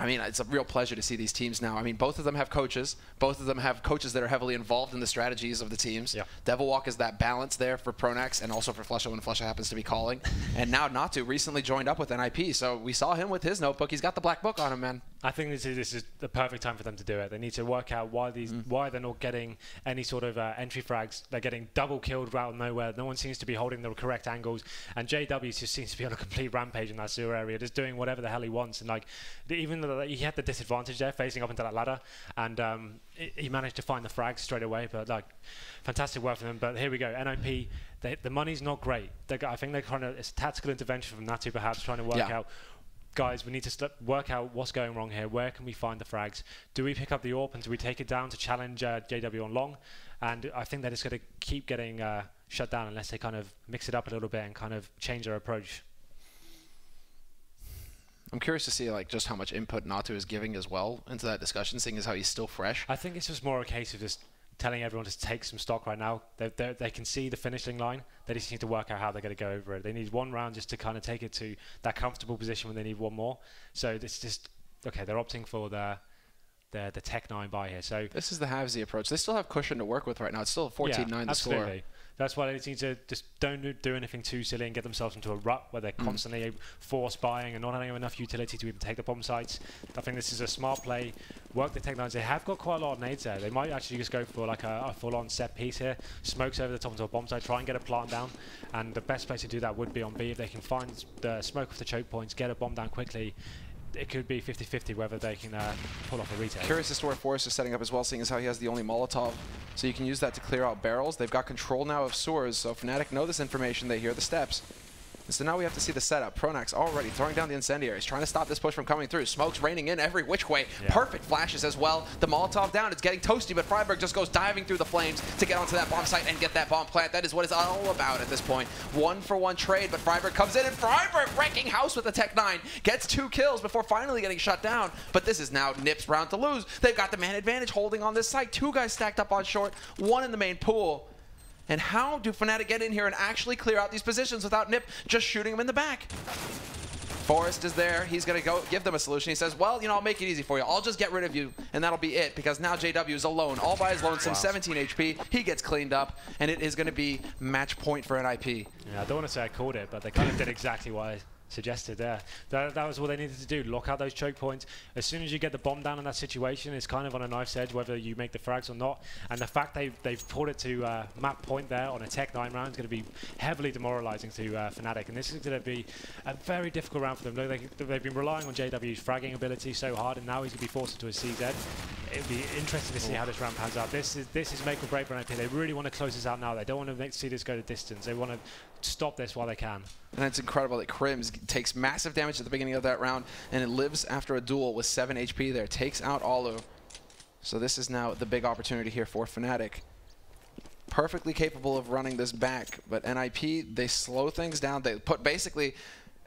mean, it's a real pleasure to see these teams now. I mean, both of them have coaches. Both of them have coaches that are heavily involved in the strategies of the teams. Yeah. Devilwalk is that balance there for Pronax and also for Flusha when Flusha happens to be calling. And now Natu recently joined up with NIP. So we saw him with his notebook. He's got the black book on him, man. I think this is the perfect time for them to do it. They need to work out why they're not getting any sort of entry frags. They're getting double killed out of nowhere. No one seems to be holding the correct angles, and JW just seems to be on a complete rampage in that sewer area, just doing whatever the hell he wants. And like, even though he had the disadvantage there, facing up into that ladder, and he managed to find the frags straight away. But like, fantastic work for them. But here we go, NIP. The money's not great. I think they're kind of, it's a tactical intervention from Natu, perhaps trying to work out. Guys, we need to work out what's going wrong here. Where can we find the frags? Do we pick up the AWP and do we take it down to challenge JW on long? And I think they're just going to keep getting shut down unless they kind of mix it up a little bit and kind of change their approach. I'm curious to see like just how much input Natu is giving as well into that discussion, seeing as how he's still fresh. I think it's just more a case of just telling everyone to take some stock right now. They can see the finishing line. They just need to work out how they're going to go over it. They need one round just to kind of take it to that comfortable position when they need one more. So it's just, okay, they're opting for the Tech-9 buy here. So this is the Havsy approach. They still have cushion to work with right now. It's still 14-9 the score. That's why they need to just don't do anything too silly and get themselves into a rut where they're constantly force buying and not having enough utility to even take the bomb sites. I think this is a smart play. Work the Tech-9s. They have got quite a lot of nades there. They might actually just go for like a full-on set piece here. Smokes over the top into a bomb site. Try and get a plant down. And the best place to do that would be on B. If they can find the smoke off the choke points, get a bomb down quickly. it could be 50-50 whether they can pull off a retake. Curious as to where Forrest is setting up as well, seeing as how he has the only Molotov. So you can use that to clear out barrels. They've got control now of sewers, so Fnatic know this information. They hear the steps. And so now we have to see the setup. Pronax already throwing down the incendiaries, trying to stop this push from coming through. Smoke's raining in every which way. Yeah. Perfect flashes as well. The Molotov down, it's getting toasty, but Freiburg just goes diving through the flames to get onto that bomb site and get that bomb plant. That is what it's all about at this point. 1-for-1 trade, but Freiburg comes in, and Freiburg wrecking house with the Tech 9. Gets 2 kills before finally getting shut down. But this is now Nip's round to lose. They've got the man advantage holding on this site. 2 guys stacked up on short, 1 in the main pool. And how do Fnatic get in here and actually clear out these positions without Nip just shooting him in the back? Forrest is there. He's going to go give them a solution. He says, well, you know, I'll make it easy for you. I'll just get rid of you, and that'll be it, because now JW is alone, all by his lonesome, 17 HP. He gets cleaned up, and it is going to be match point for NIP. Yeah, I don't want to say I called it, but they kind of did exactly what I suggested there. That was what they needed to do, lock out those choke points. As soon as you get the bomb down in that situation, it's kind of on a knife's edge whether you make the frags or not. And the fact they've pulled it to map point there on a Tech 9 round is going to be heavily demoralizing to Fnatic. And this is going to be a very difficult round for them. They've been relying on JW's fragging ability so hard, and now he's going to be forced into a CZ. It'll be interesting to see how this round pans out. This is make or break for NIP. They really want to close this out now. They don't want to see this go to distance. They want to stop this while they can. And it's incredible that Crims takes massive damage at the beginning of that round, and it lives after a duel with 7 HP there. Takes out Alu. So this is now the big opportunity here for Fnatic. Perfectly capable of running this back, but NIP, they slow things down. They put basically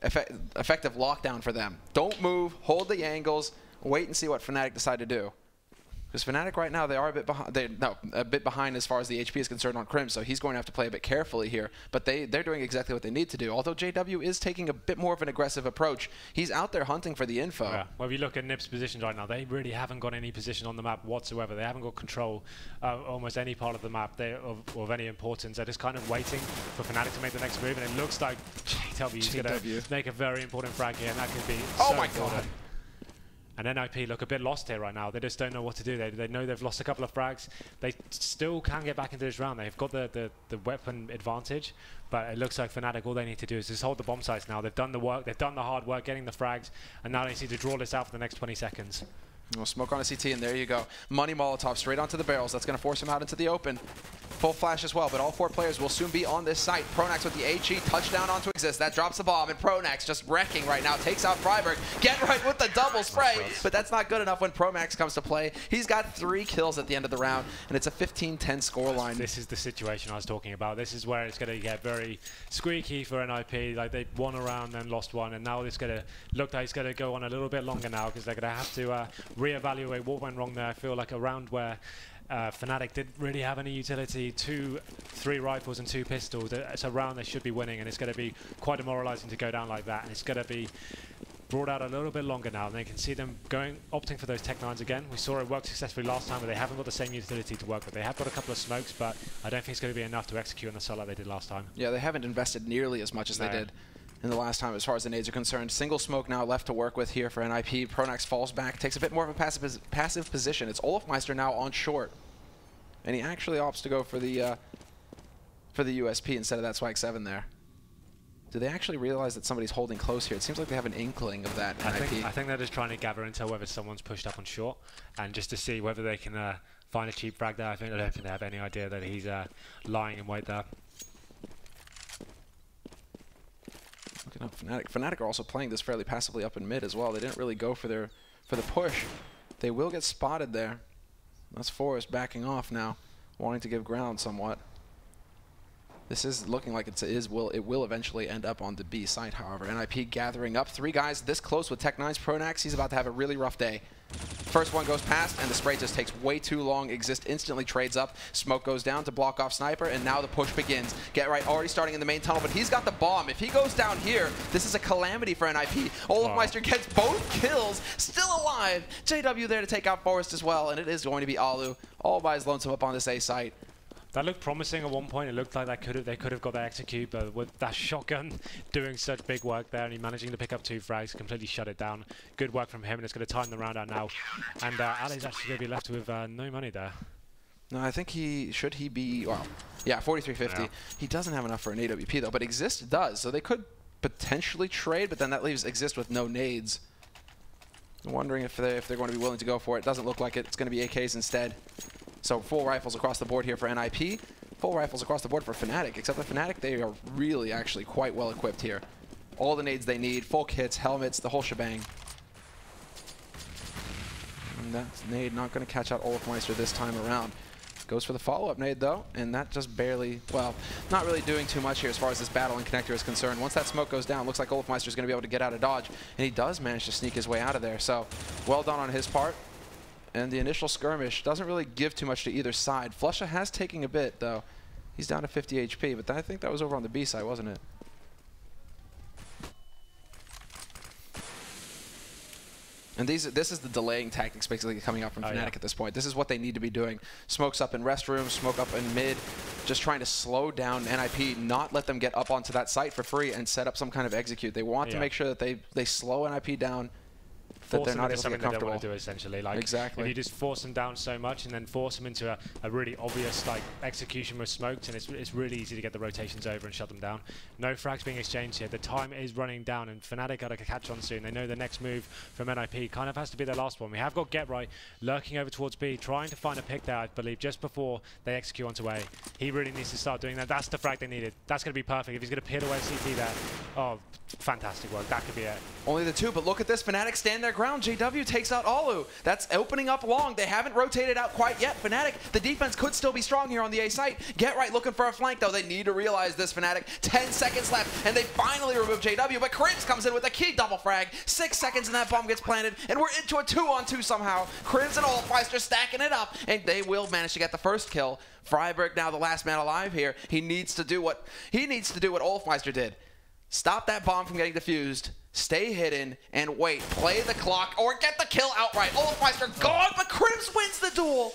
effective lockdown for them. Don't move, hold the angles, wait and see what Fnatic decide to do. Because Fnatic right now, they are a bit behind. A bit behind as far as the HP is concerned on Crim, so he's going to have to play a bit carefully here. But they're doing exactly what they need to do. Although JW is taking a bit more of an aggressive approach. He's out there hunting for the info. Yeah. Well, if you look at Nip's positions right now, they really haven't got any position on the map whatsoever. They haven't got control almost any part of the map of any importance. They're just kind of waiting for Fnatic to make the next move, and it looks like JW is going to make a very important frag here, and that could be oh so my important. God. And NIP look a bit lost here right now. They just don't know what to do. They know they've lost a couple of frags. They still can get back into this round. They've got the weapon advantage, but it looks like Fnatic, all they need to do is just hold the bomb sites now. They've done the work. They've done the hard work getting the frags, and now they need to draw this out for the next 20 seconds. We'll smoke on a CT, and there you go. Money Molotov straight onto the barrels. That's going to force him out into the open. Full flash as well, but all 4 players will soon be on this site. Pronax with the HE, touchdown onto Exist. That drops the bomb, and Pronax just wrecking right now. Takes out Freiburg. Get right with the double spray, but that's not good enough when Promax comes to play. He's got 3 kills at the end of the round, and it's a 15-10 scoreline. This is the situation I was talking about. This is where it's going to get very squeaky for NIP. Like, they won a round, then lost one, and now it's going to look like it's going to go on a little bit longer now, because they're going to have to reevaluate what went wrong there. I feel like a round where Fnatic didn't really have any utility. 3 rifles and 2 pistols. It's a round they should be winning, and it's going to be quite demoralizing to go down like that. And it's going to be brought out a little bit longer now, and they can see them opting for those Tech 9s again. We saw it work successfully last time, but they haven't got the same utility to work with. They have got a couple of smokes, but I don't think it's going to be enough to execute on the site like they did last time. Yeah, they haven't invested nearly as much as they did in the last time as far as the nades are concerned. Single smoke now left to work with here for NIP. Pronax falls back, takes a bit more of a passive position. It's Olafmeister now on short, and he actually opts to go for the USP instead of that Swag 7 there. Do they actually realize that somebody's holding close here? It seems like they have an inkling of that. I think they're just trying to gather intel whether someone's pushed up on short, and just to see whether they can find a cheap frag there. I don't think they have any idea that he's lying in wait there. Looking up Fnatic. Fnatic are also playing this fairly passively up in mid as well. They didn't really go for the push. They will get spotted there. That's Forrest backing off now, wanting to give ground somewhat. This is looking like it will eventually end up on the B site, however. NIP gathering up 3 guys this close with Tech 9's Pronax. He's about to have a really rough day. First one goes past, and the spray just takes way too long. Exist instantly trades up. Smoke goes down to block off Sniper, and now the push begins. Get right, already starting in the main tunnel, but he's got the bomb. If he goes down here, this is a calamity for NIP. Olafmeister gets both kills, still alive. JW there to take out Forrest as well, and it is going to be Alu all by his lonesome up on this A site. That looked promising at one point. It looked like they could have got that execute, but with that shotgun doing such big work there, and he managing to pick up 2 frags, completely shut it down. Good work from him, and it's going to time the round out now. And Ali's actually going to be left with no money there. No, I think should he be, well, yeah, 4350. Yeah. He doesn't have enough for an AWP though, but Exist does, so they could potentially trade, but then that leaves Exist with no nades. I'm wondering if they're going to be willing to go for it. Doesn't look like it. It's going to be AKs instead. So full rifles across the board here for NIP. Full rifles across the board for Fnatic, except that Fnatic, they are really actually quite well equipped here. All the nades they need, full kits, helmets, the whole shebang. And that nade not going to catch out Olofmeister this time around. Goes for the follow-up nade though, and that just barely, well, not really doing too much here as far as this battle and connector is concerned. Once that smoke goes down, looks like Olofmeister's going to be able to get out of dodge, and he does manage to sneak his way out of there. So well done on his part. And the initial skirmish doesn't really give too much to either side. Flusha has taken a bit, though. He's down to 50 HP, but I think that was over on the B side, wasn't it? And this is the delaying tactics basically coming out from Fnatic at this point. This is what they need to be doing. Smokes up in restrooms, smoke up in mid, just trying to slow down NIP, not let them get up onto that site for free and set up some kind of execute. They want to make sure that they slow NIP down, that they're not able to get comfortable. They don't want to do, essentially. Like, exactly. If you just force them down so much and then force them into a really obvious like execution with smokes, and it's really easy to get the rotations over and shut them down. No frags being exchanged here. The time is running down, and Fnatic got to catch on soon. They know the next move from NIP kind of has to be their last one. We have got Get Right lurking over towards B, trying to find a pick there, I believe, just before they execute onto A. He really needs to start doing that. That's the frag they needed. That's going to be perfect. If he's going to peel away CT there, oh, fantastic work. That could be it. Only the two, but look at this. Fnatic stand their ground. JW takes out Alu. That's opening up long. They haven't rotated out quite yet. Fnatic, the defense could still be strong here on the A site. Get Right looking for a flank, though. They need to realize this, Fnatic. 10 seconds left, and they finally remove JW, but Krims comes in with a key double frag. 6 seconds, and that bomb gets planted, and we're into a 2-on-2 somehow. Krims and Olofmeister stacking it up, and they will manage to get the first kill. Freiberg now the last man alive here. He needs to do what Olofmeister did. Stop that bomb from getting defused, stay hidden, and wait. Play the clock or get the kill outright. Olofmeister gone, but Krims wins the duel.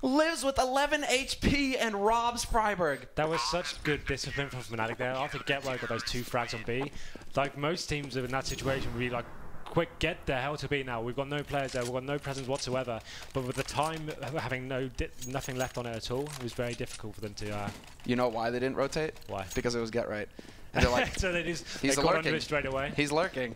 Lives with 11 HP and robs Freiberg. That was such good discipline from Fnatic there. After Get Right got those 2 frags on B, like most teams in that situation would be like, quick, get the hell to B now. We've got no players there. We've got no presence whatsoever. But with the time having nothing left on it at all, it was very difficult for them to... You know why they didn't rotate? Why? Because it was Get Right. And they're like, so he's lurking straight away. He's lurking.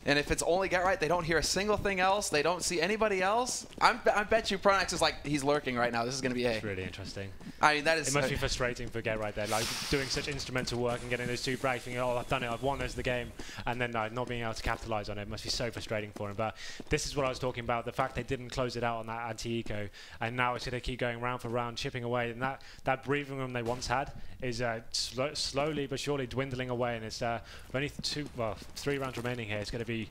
And if it's only Get Right, they don't hear a single thing else. They don't see anybody else. I bet you Pronax is like, he's lurking right now. This is going to be A. It's really interesting. I mean, that is... It must be frustrating for Get Right there, like doing such instrumental work and getting those 2 frags, thinking, oh, I've done it, I've won this the game, and then not being able to capitalize on it. It must be so frustrating for him. But this is what I was talking about, the fact they didn't close it out on that anti-eco, and now it's going to keep going round for round, chipping away, and that breathing room they once had is slowly but surely dwindling away, and it's only 3 rounds remaining here. It's going to be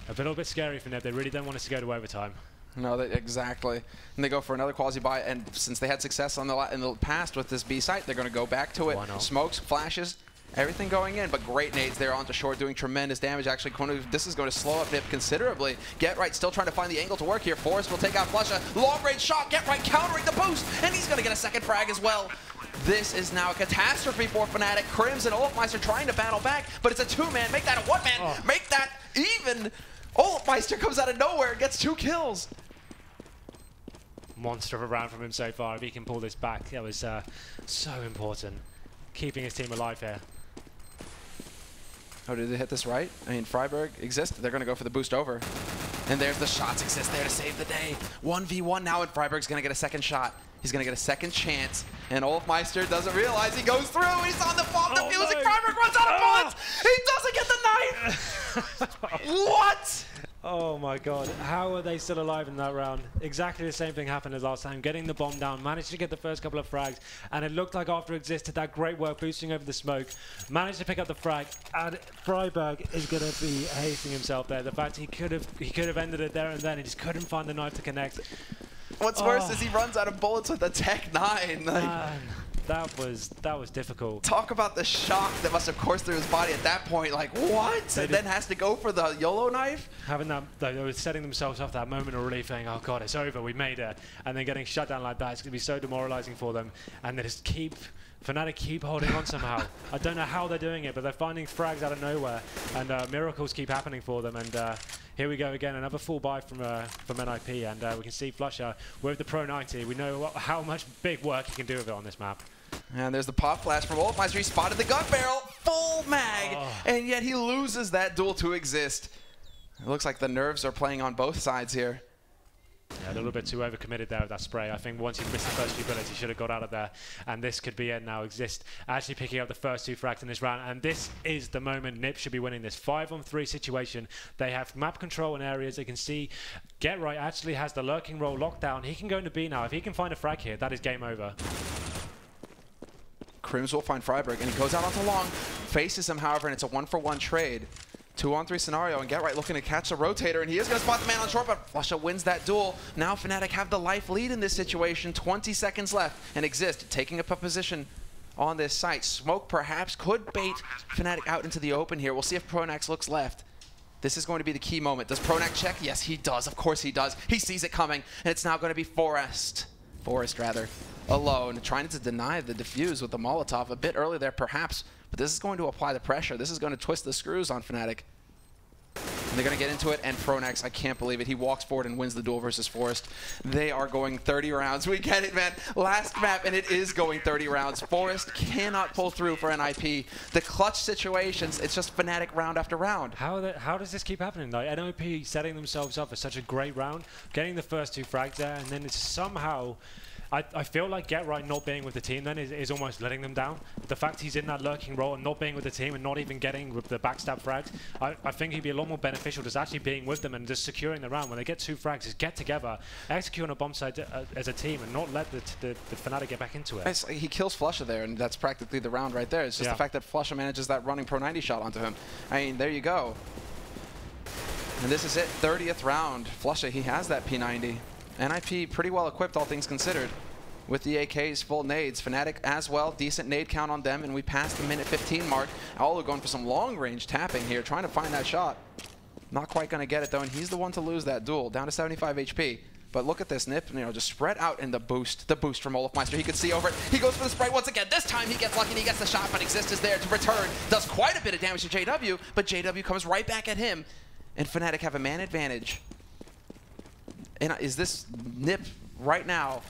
a little bit scary for them. They really don't want us to go to overtime. No, exactly. And they go for another quasi-buy, and since they had success in the past with this B site, they're going to go back to it. Smokes, flashes, everything going in, but great nades there onto short, doing tremendous damage. Actually, this is going to slow up NIP considerably. Get Right still trying to find the angle to work here. Forrest will take out Flusha. Long-range shot, Get Right countering the boost, and he's going to get a second frag as well. This is now a catastrophe for Fnatic. Krims and Olofmeister trying to battle back, but it's a 2-man. Make that a 1-man. Make that even. Olofmeister comes out of nowhere and gets 2 kills. Monster of a round from him so far. If he can pull this back, that was so important. Keeping his team alive here. Oh, did they hit this right? I mean, Freiberg exists. They're going to go for the boost over. And there's the shots exist there to save the day. 1v1 now, and Freiberg's going to get a second shot. He's going to get a second chance. And Olofmeister doesn't realize he goes through. He's on the bomb defusing. Freiberg runs out of bullets. He doesn't get the knife. What? Oh my god, how are they still alive in that round? Exactly the same thing happened as last time. Getting the bomb down, managed to get the first couple of frags, and it looked like after Exist did that great work boosting over the smoke, managed to pick up the frag, and Freiberg is going to be hating himself there. The fact he could have ended it there and then, he just couldn't find the knife to connect. What's worse is he runs out of bullets with a Tech 9. Like, that was difficult. Talk about the shock that must have coursed through his body at that point. Like, what? And then has to go for the YOLO knife? Having that, they were setting themselves off that moment of relief, saying, oh god, it's over, we made it. And then getting shut down like that, it's going to be so demoralizing for them. And they just Fnatic keep holding on somehow. I don't know how they're doing it, but they're finding frags out of nowhere. And miracles keep happening for them. And here we go again, another full buy from NIP. And we can see Flusha with the Pro 90. We know how much big work he can do with it on this map. And there's the pop flash from Olofmeister. He spotted the gun barrel, full mag, and yet he loses that duel to Exist. It looks like the nerves are playing on both sides here. Yeah, a little bit too overcommitted there with that spray. I think once he missed the first few bullets, he should have got out of there. And this could be it now. Exist actually picking up the first 2 frags in this round. And this is the moment NiP should be winning this 5-on-3 situation. They have map control in areas. They can see Get Right actually has the lurking role locked down. He can go into B now. If he can find a frag here, that is game over. Crims will find Freiburg, and he goes out onto long. Faces him, however, and it's a 1-for-1 trade. 2-on-3 scenario, and Get Right looking to catch the rotator, and he is going to spot the man on short, but Flusha wins that duel. Now Fnatic have the life lead in this situation. 20 seconds left, and Exist taking up a position on this site. Smoke perhaps could bait Fnatic out into the open here. We'll see if Pronax looks left. This is going to be the key moment. Does Pronax check? Yes, he does. Of course he does. He sees it coming, and it's now going to be Forest alone, trying to deny the defuse with the Molotov a bit early there, perhaps. But this is going to apply the pressure. This is going to twist the screws on Fnatic. And they're going to get into it, and Pronax, I can't believe it. He walks forward and wins the duel versus Forest. They are going 30 rounds. We get it, man. Last map, and it is going 30 rounds. Forest cannot pull through for NIP. The clutch situations, it's just Fnatic round after round. How does this keep happening? Like, NIP setting themselves up for such a great round, getting the first 2 frags there, and then it's somehow... I feel like Get Right not being with the team then is almost letting them down. The fact he's in that lurking role and not being with the team and not even getting with the backstab frags, I think he'd be a lot more beneficial just actually being with them and just securing the round. When they get 2 frags, just get together, execute on a bomb site as a team and not let the Fnatic get back into it. He kills Flusha there, and that's practically the round right there. It's just the fact that Flusha manages that running Pro 90 shot onto him. I mean, there you go. And this is it, 30th round. Flusha, he has that P90. NIP pretty well equipped, all things considered, with the AKs, full nades. Fnatic as well, decent nade count on them, and we passed the minute 15 mark. Olu going for some long-range tapping here, trying to find that shot. Not quite going to get it, though, and he's the one to lose that duel, down to 75 HP. But look at this, NiP, just spread out in the boost from Olofmeister. He could see over it. He goes for the spray once again. This time he gets lucky and he gets the shot, but Exist is there to return. Does quite a bit of damage to JW, but JW comes right back at him, and Fnatic have a man advantage. And is this NiP right now?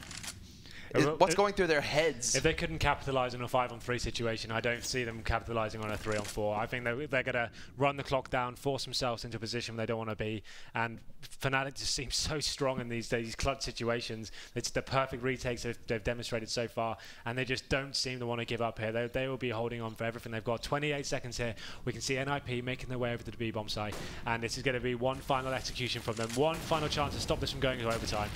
What's going through their heads? If they couldn't capitalize on a 5-on-3 situation, I don't see them capitalizing on a 3-on-4. I think they're going to run the clock down, force themselves into a position they don't want to be. And Fnatic just seems so strong in these clutch situations. It's the perfect retakes they've demonstrated so far, and they just don't seem to want to give up here. They will be holding on for everything they've got. 28 seconds here. We can see NIP making their way over to the B-bomb site, and this is going to be one final execution from them. One final chance to stop this from going to overtime.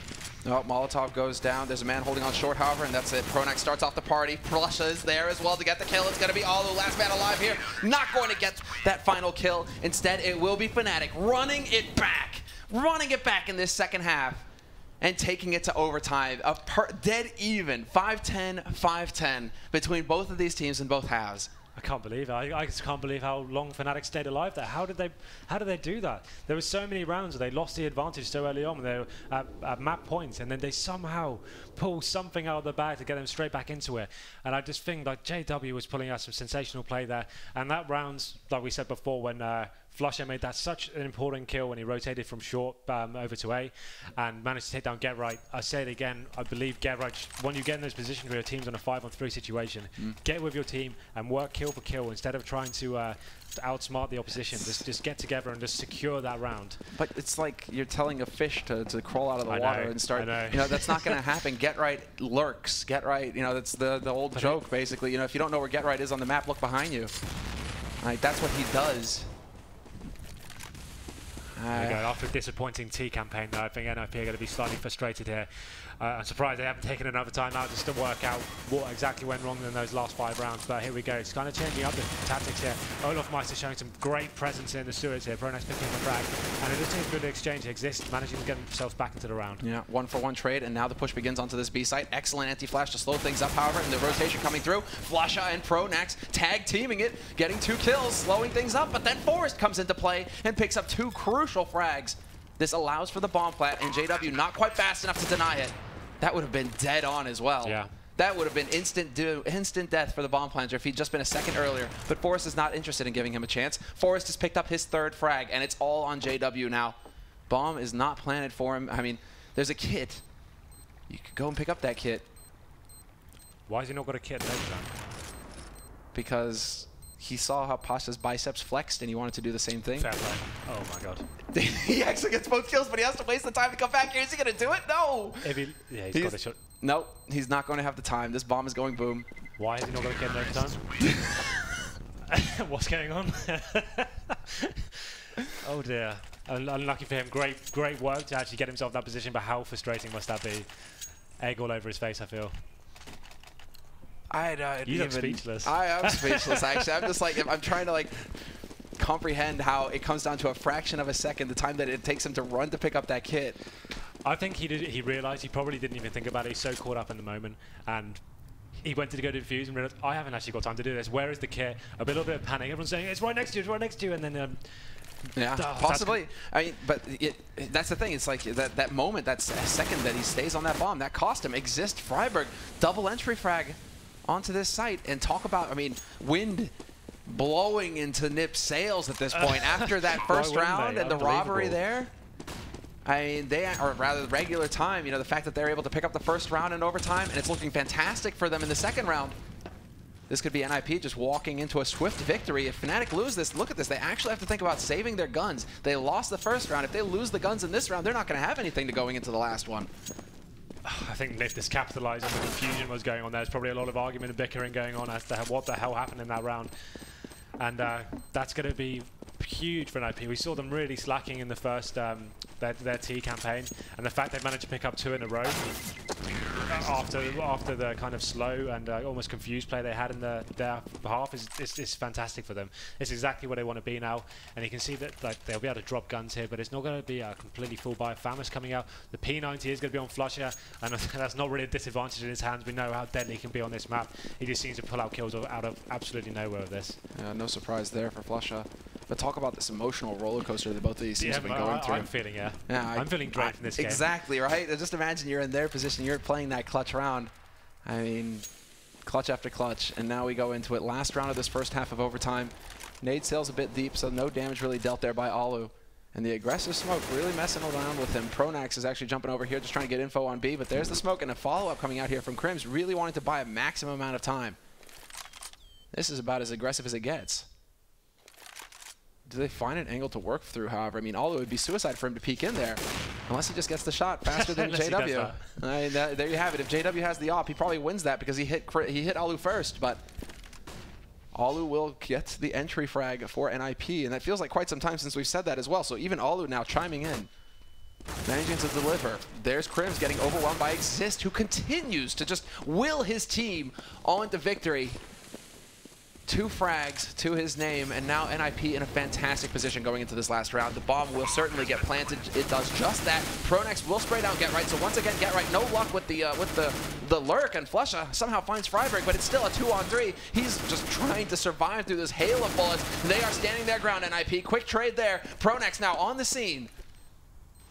Oh, Molotov goes down. There's a man holding on short, however, and that's it. Pronax starts off the party. Flusha is there as well to get the kill. It's going to be Olu, last man alive here. Not going to get that final kill. Instead, it will be Fnatic running it back in this second half and taking it to overtime. A dead even, 5-10, 5-10 between both of these teams in both halves. I can't believe it. I just can't believe how long Fnatic stayed alive there. How did they do that? There were so many rounds where they lost the advantage so early on when they were at map points, and then they somehow pull something out of the bag to get them straight back into it. And I just think like JW was pulling out some sensational play there. And that round, like we said before, when Flusha made that such an important kill when he rotated from short over to A and managed to take down Get Right. I say it again, I believe Get Right, when you get in those positions where your team's on a 5-on-3 situation, get with your team and work kill for kill instead of trying to outsmart the opposition. Just get together and just secure that round. But it's like you're telling a fish to crawl out of the water and start. That's not going to happen. Get Right lurks. Get Right, that's the old joke basically. If you don't know where Get Right is on the map, look behind you. Like that's what he does. After a disappointing T campaign, though, I think NIP are going to be slightly frustrated here. I'm surprised they haven't taken another time out just to work out what exactly went wrong in those last 5 rounds. But here we go. It's kind of changing up the tactics here. Olofmeister showing some great presence in the sewers here. Pronax picking up a frag. And it just seems good to exchange Exist, managing to get themselves back into the round. Yeah, 1-for-1 trade, and now the push begins onto this B site. Excellent anti-flash to slow things up, however, and the rotation coming through. Flusha and Pronax tag teaming it, getting 2 kills, slowing things up, but then Forest comes into play and picks up 2 crucial frags. This allows for the bomb plat, and JW not quite fast enough to deny it. That would have been dead on as well. Yeah. That would have been instant death for the bomb planter if he'd just been a second earlier. But Forest is not interested in giving him a chance. Forest has picked up his 3rd frag, and it's all on JW now. Bomb is not planted for him. I mean, there's a kit. You could go and pick up that kit. Why has he not got a kit later? Because he saw how Pasha's biceps flexed, and he wanted to do the same thing. Fair play. Oh my god. He actually gets both kills, but he has to waste the time to come back here. Is he going to do it? No! If he, yeah, he's got a shot. Nope, he's not going to have the time. This bomb is going boom. Why is he not going to get it every time? What's going on? Oh dear. Unlucky for him. Great work to actually get himself in that position, but how frustrating must that be? Egg all over his face, I feel. You look speechless. I am speechless, actually. I'm just like, I'm trying to like comprehend how it comes down to a fraction of a second, the time that it takes him to run to pick up that kit. I think he realized, he probably didn't even think about it. He's so caught up in the moment, and he went to go to defuse and realized, I haven't actually got time to do this. Where is the kit? A little bit of panic. Everyone's saying, it's right next to you, it's right next to you, and then yeah, possibly. I mean, but that's the thing. It's like that moment, that second that he stays on that bomb, that cost him. Exist Freiburg, double entry frag onto this site, and talk about, I mean, wind blowing into Nip's sails at this point after that first round and the robbery there. I mean, or rather regular time, you know, the fact that they're able to pick up the first round in overtime, and it's looking fantastic for them in the second round. This could be NIP just walking into a swift victory. If Fnatic lose this, look at this. They actually have to think about saving their guns. They lost the first round. If they lose the guns in this round, they're not going to have anything to going into the last one. I think Nip just capitalized on the confusion was going on. There's probably a lot of argument and bickering going on as to what the hell happened in that round. And that's going to be huge for NIP. We saw them really slacking in the first their T campaign, and the fact they managed to pick up 2 in a row after the kind of slow and almost confused play they had in their half is fantastic for them. It's exactly where they want to be now, and you can see that like they'll be able to drop guns here, but it's not going to be a completely full buy. FAMA's coming out. The P90 is going to be on Flusher, and that's not really a disadvantage in his hands. We know how deadly he can be on this map. He just seems to pull out kills out of absolutely nowhere with this. Yeah, no surprise there for Flusher. But talk about this emotional roller coaster that both of these teams have been going through. I'm feeling, I'm feeling great from this game. Exactly, right? Just imagine you're in their position, you're playing that clutch round. I mean, clutch after clutch, and now we go into it. Last round of this first half of overtime. Nade sails a bit deep, so no damage really dealt there by Alu. And the aggressive smoke really messing around with him. Pronax is actually jumping over here, just trying to get info on B, but there's the smoke and a follow-up coming out here from Crims, really wanting to buy a maximum amount of time. This is about as aggressive as it gets. Do they find an angle to work through, however? I mean, although it would be suicide for him to peek in there, unless he just gets the shot faster than JW. There you have it. If JW has the op, he probably wins that because he hit Alu first, but Alu will get the entry frag for NIP, and that feels like quite some time since we've said that as well, so even Alu now chiming in, managing to deliver. There's Crims getting overwhelmed by Exist, who continues to just will his team on to victory. 2 frags to his name, and now NIP in a fantastic position going into this last round. The bomb will certainly get planted. It does just that. Pronex will spray down Get Right. So once again, Get Right, no luck with the lurk, and Flusha somehow finds Freiburg, but it's still a 2-on-3. He's just trying to survive through this hail of bullets. They are standing their ground, NIP. Quick trade there. Pronex now on the scene.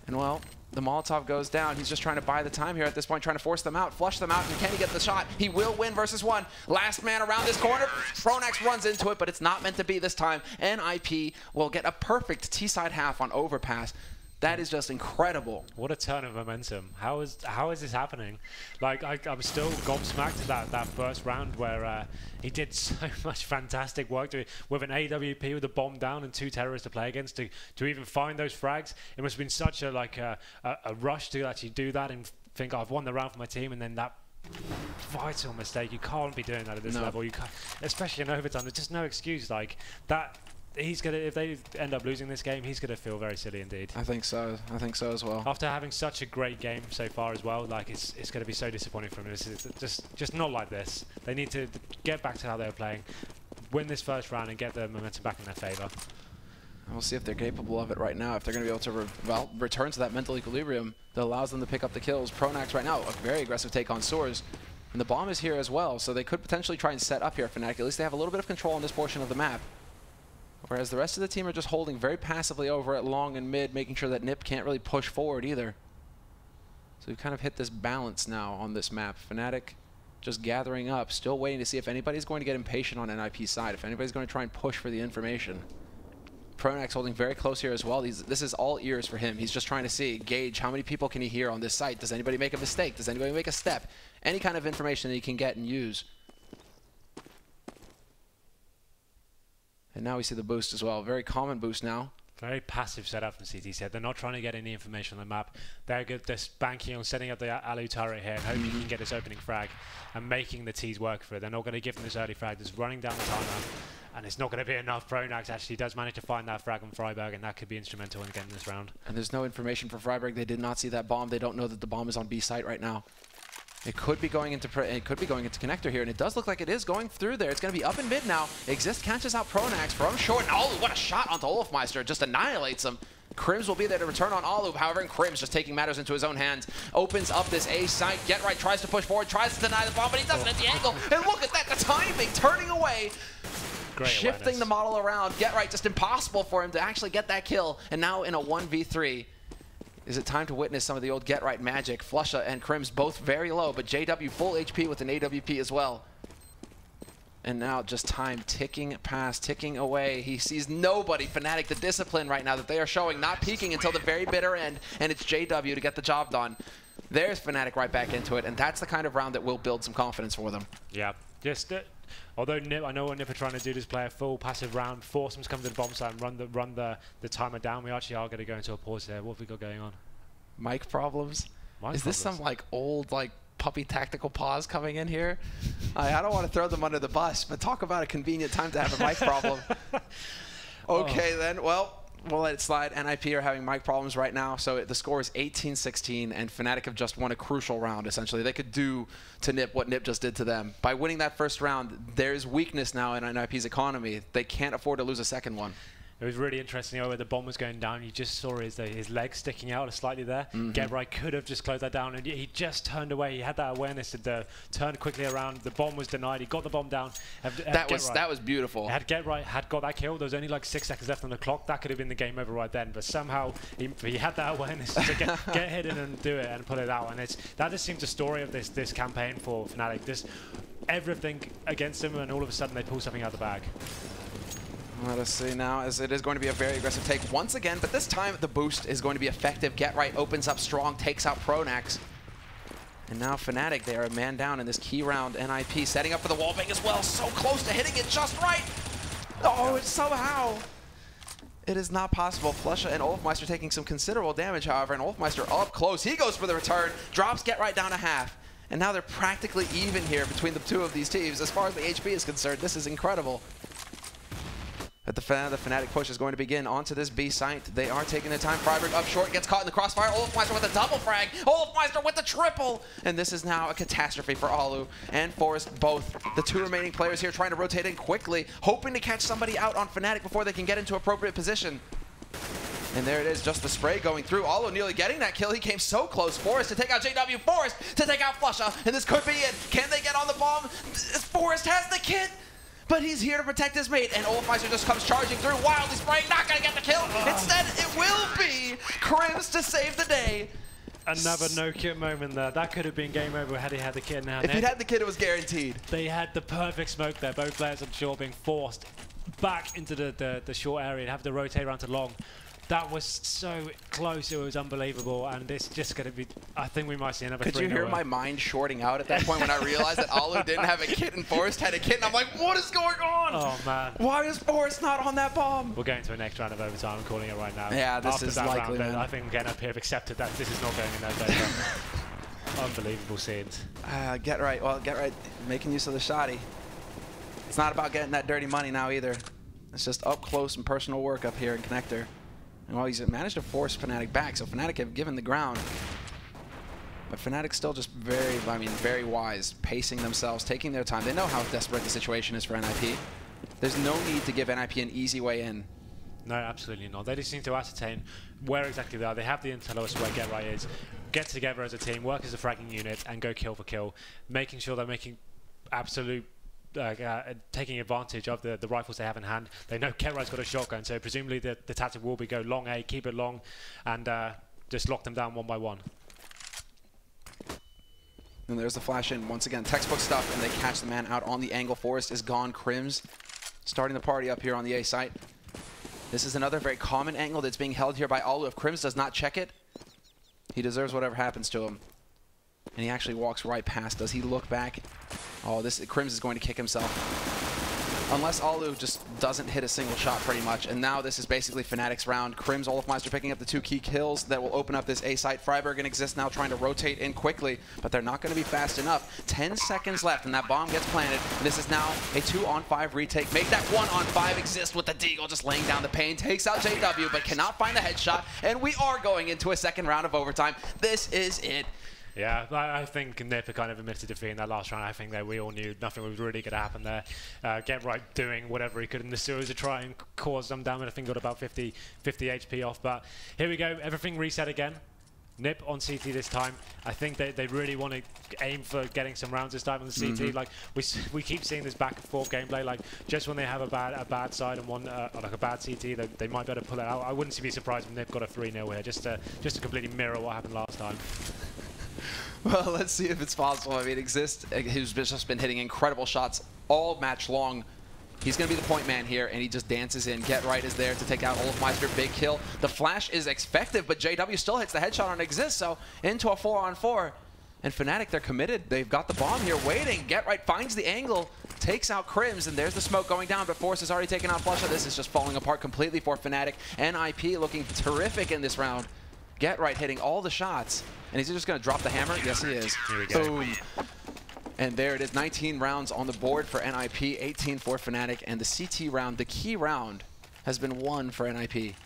And well, the Molotov goes down. He's just trying to buy the time here at this point, trying to force them out, flush them out, and can he get the shot? He will win versus 1. Last man around this corner. Pronax runs into it, but it's not meant to be this time. NIP will get a perfect T-side half on overpass. That is just incredible. What a turn of momentum. How is this happening? Like, I'm still gobsmacked at that first round where he did so much fantastic work with an AWP with a bomb down and 2 terrorists to play against to even find those frags. It must have been such a rush to actually do that and think, I've won the round for my team, and then that vital mistake. You can't be doing that at this level. You can't, especially in overtime. There's just no excuse like that. He's gonna, if they end up losing this game, he's gonna feel very silly indeed. I think so. I think so as well. After having such a great game so far as well, like it's gonna be so disappointing for him. It's just not like this. They need to get back to how they were playing, win this first round, and get the momentum back in their favor. We'll see if they're capable of it right now. If they're going to be able to return to that mental equilibrium that allows them to pick up the kills. Pronax right now, a very aggressive take on Soars. And the bomb is here as well, so they could potentially try and set up here Fnatic. At least they have a little bit of control on this portion of the map. Whereas the rest of the team are just holding very passively over at long and mid, making sure that Nip can't really push forward either. So we've kind of hit this balance now on this map. Fnatic just gathering up, still waiting to see if anybody's going to get impatient on NIP's side, if anybody's going to try and push for the information. Pronax holding very close here as well. This is all ears for him. He's just trying to gauge how many people can he hear on this site. Does anybody make a mistake? Does anybody make a step? Any kind of information that he can get and use. And now we see the boost as well. Very common boost now. Very passive setup from CT here. They're not trying to get any information on the map. They're good. They're banking on setting up the Alu turret here and hoping he can get this opening frag and making the T's work for it. They're not going to give him this early frag. Just running down the timer, and it's not going to be enough. Pronax actually does manage to find that frag on Freiberg, and that could be instrumental in getting this round. And there's no information for Freiberg. They did not see that bomb. They don't know that the bomb is on B site right now. It could be going into connector here, and it does look like it is going through there. It's going to be up in mid now. Exist catches out Pronax from short, and Alu, what a shot onto Olofmeister, just annihilates him. Krims will be there to return on Alu, however, and Krims just taking matters into his own hands. Opens up this A site. Get Right tries to push forward, tries to deny the bomb, but he doesn't at the angle. And look at that, the timing, turning away. Great shifting awareness. the model around. Get Right, just impossible for him to actually get that kill. And now in a 1v3. Is it time to witness some of the old Get Right magic? Flusha and Krims both very low, but JW full HP with an AWP as well. And now just time ticking past, ticking away. He sees nobody. Fnatic, the discipline right now that they are showing, not peaking until the very bitter end, and it's JW to get the job done. There's Fnatic right back into it, and that's the kind of round that will build some confidence for them. Yeah, just although Nip, I know what Nip are trying to do is play a full passive round, force them to come to the bomb site and run the timer down. We actually are going to go into a pause there. What have we got going on? Mic problems? Is this some like old like puppy tactical pause coming in here? I don't want to throw them under the bus, but talk about a convenient time to have a mic problem. Okay, then. Well, we'll let it slide. NIP are having mic problems right now, so the score is 18-16, and Fnatic have just won a crucial round, essentially. They could do to Nip what Nip just did to them. By winning that first round, there's weakness now in NIP's economy. They can't afford to lose a second one. It was really interesting where the bomb was going down. You just saw his legs sticking out slightly there. Get Right could have just closed that down, and he just turned away. He had that awareness to turn quickly around. The bomb was denied. He got the bomb down. That was beautiful. Had Get Right had got that kill, there was only like 6 seconds left on the clock. That could have been the game over right then. But somehow he had that awareness to get hidden and do it and pull it out. And that just seems the story of this campaign for Fnatic. Just everything against him, and all of a sudden they pull something out of the bag. Let us see now, as it is going to be a very aggressive take once again, but this time the boost is going to be effective. Get Right opens up strong, takes out Pronax. And now Fnatic, they are a man down in this key round. NIP setting up for the wallbang as well, so close to hitting it just right. Oh, it's somehow. It is not possible. Flusha and Olofmeister taking some considerable damage, however, and Olofmeister up close. He goes for the return, drops Get Right down to half. And now they're practically even here between the two of these teams. As far as the HP is concerned, this is incredible. But the Fnatic push is going to begin onto this B site. They are taking their time. Freiberg up short, gets caught in the crossfire. Olofmeister with a double frag. Olofmeister with the triple. And this is now a catastrophe for Alu and Forest, both. The two remaining players here trying to rotate in quickly, hoping to catch somebody out on Fnatic before they can get into appropriate position. And there it is, just the spray going through. Alu nearly getting that kill. He came so close. Forest to take out JW. Forest to take out Flusha. And this could be it. Can they get on the bomb? Forest has the kit. But he's here to protect his mate, and Olofmeister just comes charging through, wildly spraying, not gonna get the kill. Instead, it will be Krims to save the day. Another no-kit moment there. That could have been game over had he had the kit now. If he'd had the kit, it was guaranteed. They had the perfect smoke there. Both players on short being forced back into the short area and have to rotate around to long. That was so close, it was unbelievable, and it's just going to be, I think we might see another 3-0. Could you hear my mind shorting out at that point when I realized that Alu didn't have a kit and Forrest had a kit, and I'm like, what is going on? Oh, man. Why is Forrest not on that bomb? We're going to a next round of overtime, I'm calling it right now. Yeah, this After is that likely, round, man. I think getting up here have accepted that this is not going in their favor. Unbelievable scenes. Get Right, well, Get Right making use of the shoddy. It's not about getting that dirty money now either. It's just up close and personal work up here in Connector. And while he's managed to force Fnatic back, so Fnatic have given the ground. But Fnatic still just very wise, pacing themselves, taking their time. They know how desperate the situation is for NIP. There's no need to give NIP an easy way in. No, absolutely not. They just need to ascertain where exactly they are. They have the intel as to where Get Right is. Get together as a team, work as a fragging unit, and go kill for kill, making sure they're making absolute taking advantage of the rifles they have in hand. They know Get Right's got a shotgun, so presumably the tactic will be go long A, keep it long, and just lock them down one by one. And there's the flash in once again. Textbook stuff, and they catch the man out on the angle. Forest is gone. Krims starting the party up here on the A site. This is another very common angle that's being held here by Alu. If Krims does not check it, he deserves whatever happens to him. And he actually walks right past. Does he look back? Oh, Krims is going to kick himself. unless Alu just doesn't hit a single shot pretty much. And now this is basically Fnatic's round. Krim's Olofmeister picking up the 2 key kills that will open up this A site. Freiburg and Exist now trying to rotate in quickly, but they're not going to be fast enough. 10 seconds left, and that bomb gets planted. And this is now a 2-on-5 retake. Make that 1-on-5. Exist with the Deagle just laying down the pain. Takes out JW, but cannot find the headshot. And we are going into a second round of overtime. This is it. Yeah, I think Nip kind of admitted defeat in that last round. I think that we all knew nothing was really going to happen there. Get right doing whatever he could in the sewers to try and cause some damage. I think got about 50 HP off. But here we go. Everything reset again. Nip on CT this time. I think they really want to aim for getting some rounds this time on the CT. Like we keep seeing this back and forth gameplay. Like just when they have a bad side and one like a bad CT, they might be able to pull it out. I wouldn't be surprised if Nip got a 3-0 here, just to completely mirror what happened last time. Well, let's see if it's possible. I mean, Exist, who's just been hitting incredible shots all match long. He's going to be the point man here, and he just dances in. Get Right is there to take out Olofmeister. Big kill. The flash is effective, but JW still hits the headshot on Exist, so into a 4-on-4. And Fnatic, they're committed. They've got the bomb here waiting. Get Right finds the angle, takes out Krims, and there's the smoke going down, but Force has already taken out Flusha. This is just falling apart completely for Fnatic. NIP looking terrific in this round. Get Right hitting all the shots. And is he just going to drop the hammer? Yes, he is. Here we go. Boom. And there it is, 19 rounds on the board for NIP, 18 for Fnatic, and the CT round, the key round, has been won for NIP.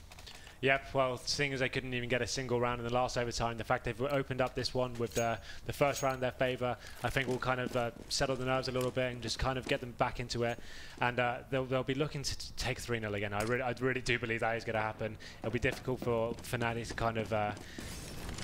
Yep, well, seeing as they couldn't even get a single round in the last overtime, the fact they've opened up this one with the first round in their favour, I think will kind of settle the nerves a little bit and just kind of get them back into it. And they'll be looking to take 3-0 again. I really do believe that is going to happen. It'll be difficult for Fnatic to kind of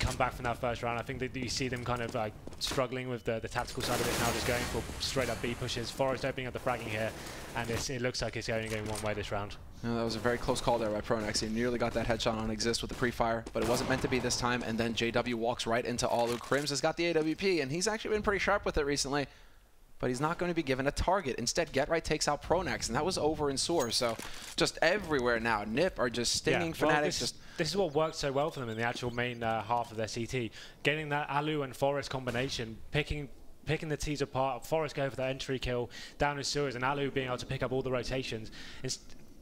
come back from that first round. I think that you see them kind of struggling with the tactical side of it now, just going for straight up B pushes. Forest opening up the fragging here, and it looks like it's only going one way this round. No, that was a very close call there by Pronex. He nearly got that headshot on Exist with the pre-fire, but it wasn't meant to be this time. And then JW walks right into Alu. Krims has got the AWP, and he's actually been pretty sharp with it recently. But he's not going to be given a target. Instead, Get Right takes out Pronex, and that was over in Soar. So just everywhere now. Nip are just stinging Fnatic. Well, this is what worked so well for them in the actual main half of their CT. Getting that Alu and Forest combination, picking the T's apart, Forest going for the entry kill down in sewers, and Alu being able to pick up all the rotations.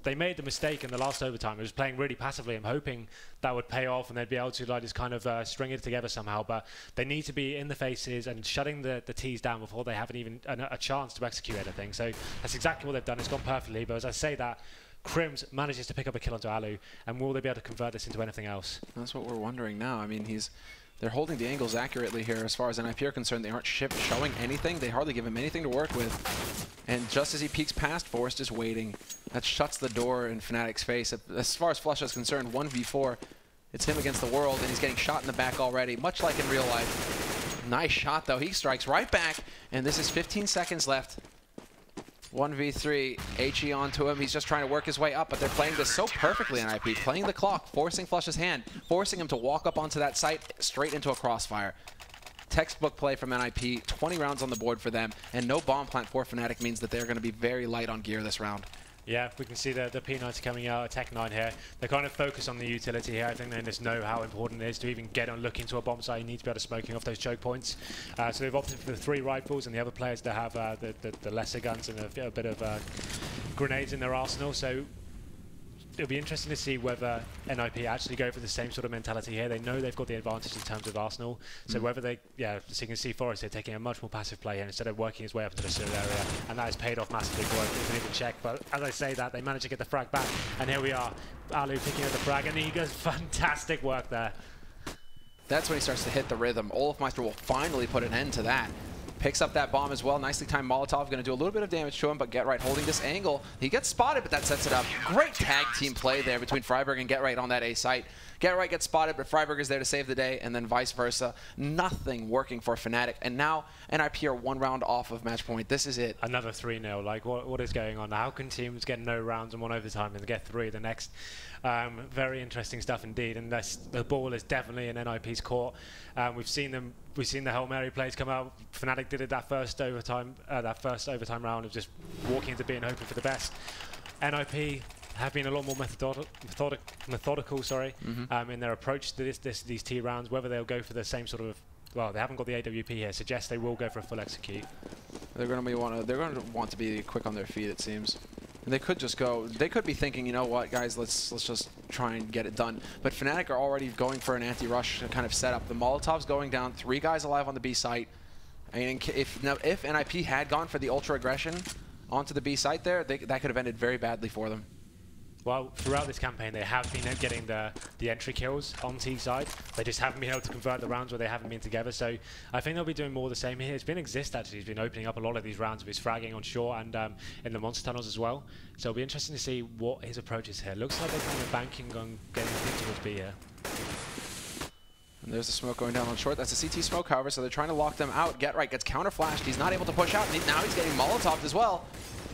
They made the mistake in the last overtime. It was playing really passively. I'm hoping that would pay off and they'd be able to like just kind of string it together somehow. But they need to be in the faces and shutting the T's down before they haven't even a chance to execute anything. So that's exactly what they've done. It's gone perfectly. But as I say that, Krims manages to pick up a kill onto Alu, and will they be able to convert this into anything else? That's what we're wondering now. I mean, they're holding the angles accurately here as far as NIP are concerned. They aren't showing anything. They hardly give him anything to work with. And just as he peeks past, Forrest is waiting. That shuts the door in Fnatic's face. As far as Flusha is concerned, 1v4. It's him against the world, and he's getting shot in the back already, much like in real life. Nice shot, though. He strikes right back, and this is 15 seconds left. 1v3, HE onto him. He's just trying to work his way up, but they're playing this so perfectly, NIP. Playing the clock, forcing Flusha's hand, forcing him to walk up onto that site straight into a crossfire. Textbook play from NIP, 20 rounds on the board for them, and no bomb plant for Fnatic means that they're going to be very light on gear this round. Yeah, we can see the P90 coming out, Tech 9 here. They kind of focus on the utility here. I think they just know how important it is to even get on, look into a bomb site. You need to be able to smoking off those choke points. So they've opted for the 3 rifles, and the other players that have the lesser guns and a bit of grenades in their arsenal. So it'll be interesting to see whether NIP actually go for the same sort of mentality here. They know they've got the advantage in terms of arsenal. So whether they, so you can see Forrest here taking a much more passive play here instead of working his way up into the sewer area. And that has paid off massively for him. He didn't even check. But as I say that, they managed to get the frag back. And here we are. Alu picking up the frag. And he does fantastic work there. That's when he starts to hit the rhythm. Olofmeister will finally put an end to that. Picks up that bomb as well. Nicely timed Molotov. Going to do a little bit of damage to him, but Get Right holding this angle. He gets spotted, but that sets it up. Great tag team play there between Freiburg and Get Right on that A site. Get Right gets spotted, but Freiburg is there to save the day, and then vice versa. Nothing working for Fnatic. And now NIP are 1 round off of match point. This is it. Another 3-0. Like, what is going on? How can teams get no rounds and 1 overtime and get 3 the next? Very interesting stuff indeed. And the ball is definitely in NIP's court. We've seen the Hail Mary plays come out. Fnatic did it that first overtime round of just walking into B and hoping for the best. NIP have been a lot more methodical, in their approach to these T rounds. Whether they'll go for the same sort of, well, they haven't got the AWP here, suggests they will go for a full execute. They're going to want to be quick on their feet, it seems. And they could just go. They could be thinking, you know what, guys, let's just try and get it done. But Fnatic are already going for an anti-rush kind of setup. The Molotov's going down. 3 guys alive on the B site. I mean, if NIP had gone for the ultra aggression onto the B site there, that could have ended very badly for them. Well, throughout this campaign, they have been getting the entry kills on T side. They just haven't been able to convert the rounds where they haven't been together. So I think they'll be doing more of the same here. It's been Exist, actually. He's been opening up a lot of these rounds with his fragging on shore and in the monster tunnels as well. So it'll be interesting to see what his approach is here. Looks like they're kind of banking on getting towards B here. And there's the smoke going down on short. That's a CT smoke, however, so they're trying to lock them out. Get right gets counter flashed. He's not able to push out. Now he's getting Molotoved as well.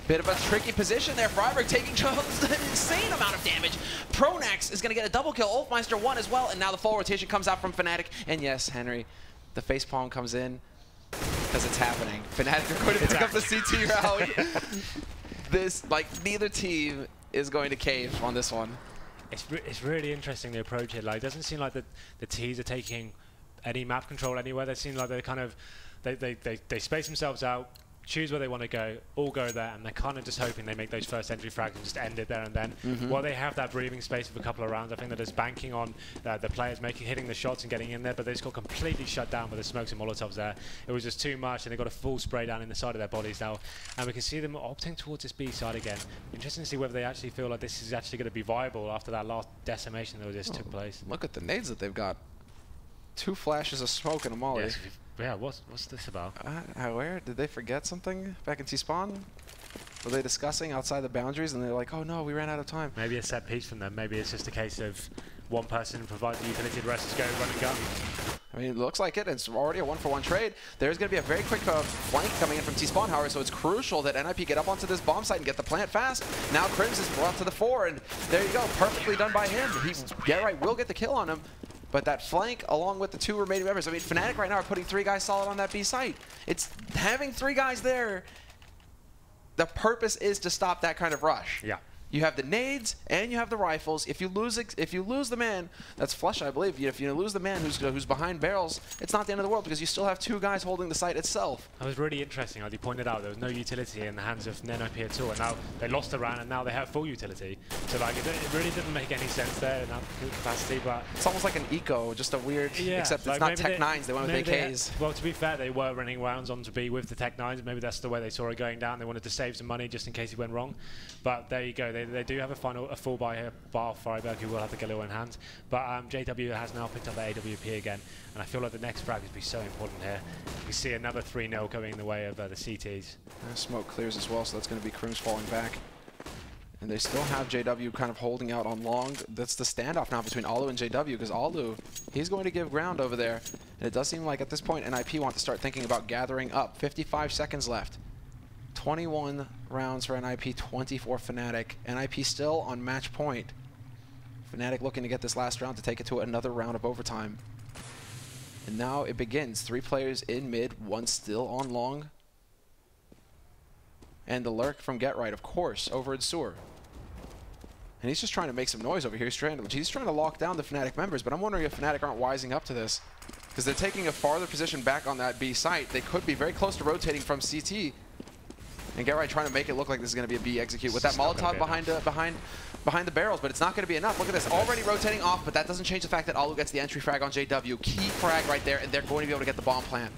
Bit of a tricky position there. Freiburg taking an insane amount of damage. Pronax is going to get a double kill. Ulfmeister 1 as well. And now the full rotation comes out from Fnatic. And yes, Henry, the facepalm comes in because it's happening. Fnatic are going to pick up the CT round. This, like, neither team is going to cave on this one. It's really interesting, the approach here. Like, it doesn't seem like the T's are taking any map control anywhere. They seem like they're kind of, they space themselves out, choose where they want to go, all go there, and they're kind of just hoping they make those first entry frags and just end it there and then. While they have that breathing space of a couple of rounds, I think they're just banking on the players hitting the shots and getting in there, but they just got completely shut down by the smokes and Molotovs there. It was just too much, and they got a full spray down in the side of their bodies now, and we can see them opting towards this B side again. Interesting to see whether they actually feel like this is actually going to be viable after that last decimation that just took place. Look at the nades that they've got. 2 flashes of smoke and a molly. Yes, yeah, what's this about? Where? Did they forget something back in T-spawn? Were they discussing outside the boundaries and they're like, oh no, we ran out of time? Maybe a set piece from them. Maybe it's just a case of one person provides the utility, the rest is go run and gun. I mean, it looks like it. It's already a 1-for-1 trade. There's going to be a very quick flank coming in from T-spawn, however, so it's crucial that NIP get up onto this bomb site and get the plant fast. Now Crims is brought to the fore, and there you go. Perfectly done by him. Will get the kill on him. But that flank, along with the 2 remaining members, I mean, Fnatic right now are putting 3 guys solid on that B site. It's having 3 guys there. The purpose is to stop that kind of rush. Yeah. You have the nades and you have the rifles. If you lose the man, that's Flush, I believe. If you lose the man who's behind barrels, it's not the end of the world because you still have 2 guys holding the site itself. That was really interesting. As you pointed out, there was no utility in the hands of NIP at all, and now they lost the round, and now they have full utility. So like, it really didn't make any sense there in that capacity. But it's almost like an eco, just a weird. Yeah, except it's not Tech 9s. They went with AKs. Well, to be fair, they were running rounds on to B with the Tech 9s. Maybe that's the way they saw it going down. They wanted to save some money just in case it went wrong. But there you go. They do have a full buy here, bar Freiburg, who will have the Galil in hand. But JW has now picked up the AWP again, and I feel like the next frag would be so important here. We see another 3-0 going in the way of the CTs. Smoke clears as well, so that's going to be Crims falling back. And they still have JW kind of holding out on long. That's the standoff now between Alu and JW, because Alu, he's going to give ground over there. And it does seem like at this point NIP want to start thinking about gathering up. 55 seconds left. 21 rounds for NIP, 24 Fnatic. NIP still on match point. Fnatic looking to get this last round to take it to another round of overtime. And now it begins. 3 players in mid, 1 still on long. And the lurk from Get Right, of course, over in sewer. And he's just trying to make some noise over here. He's trying to lock down the Fnatic members, but I'm wondering if Fnatic aren't wising up to this. Because they're taking a farther position back on that B site. They could be very close to rotating from CT. And Get Right trying to make it look like this is going to be a B execute with that Molotov behind the barrels, but it's not going to be enough. Look at this, already rotating off, but that doesn't change the fact that Alu gets the entry frag on JW. Key frag right there, and they're going to be able to get the bomb plant.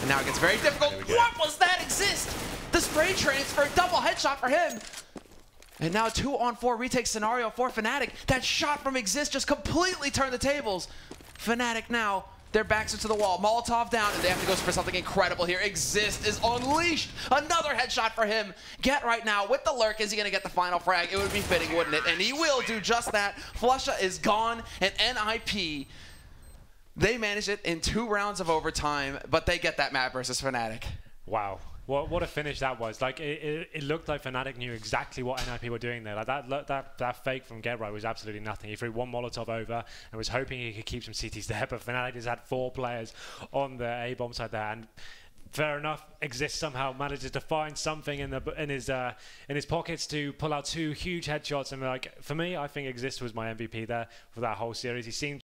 And now it gets very difficult. What was that Exist? The spray transfer, double headshot for him. And now 2-on-4 retake scenario for Fnatic. That shot from Exist just completely turned the tables. Fnatic now, their backs are to the wall. Molotov down, and they have to go for something incredible here. Exist is unleashed. Another headshot for him. Get Right now with the lurk. Is he going to get the final frag? It would be fitting, wouldn't it? And he will do just that. Flusha is gone, and NIP, they manage it in 2 rounds of overtime, but they get that map versus Fnatic. Wow. What a finish that was. Like, it looked like Fnatic knew exactly what NIP were doing there. Like that fake from Get Right was absolutely nothing. He threw 1 Molotov over and was hoping he could keep some CTs there, but Fnatic just had 4 players on the A-bomb side there, and fair enough, Exist somehow manages to find something in his pockets to pull out 2 huge headshots. And like, for me, I think Exist was my MVP there for that whole series. He seemed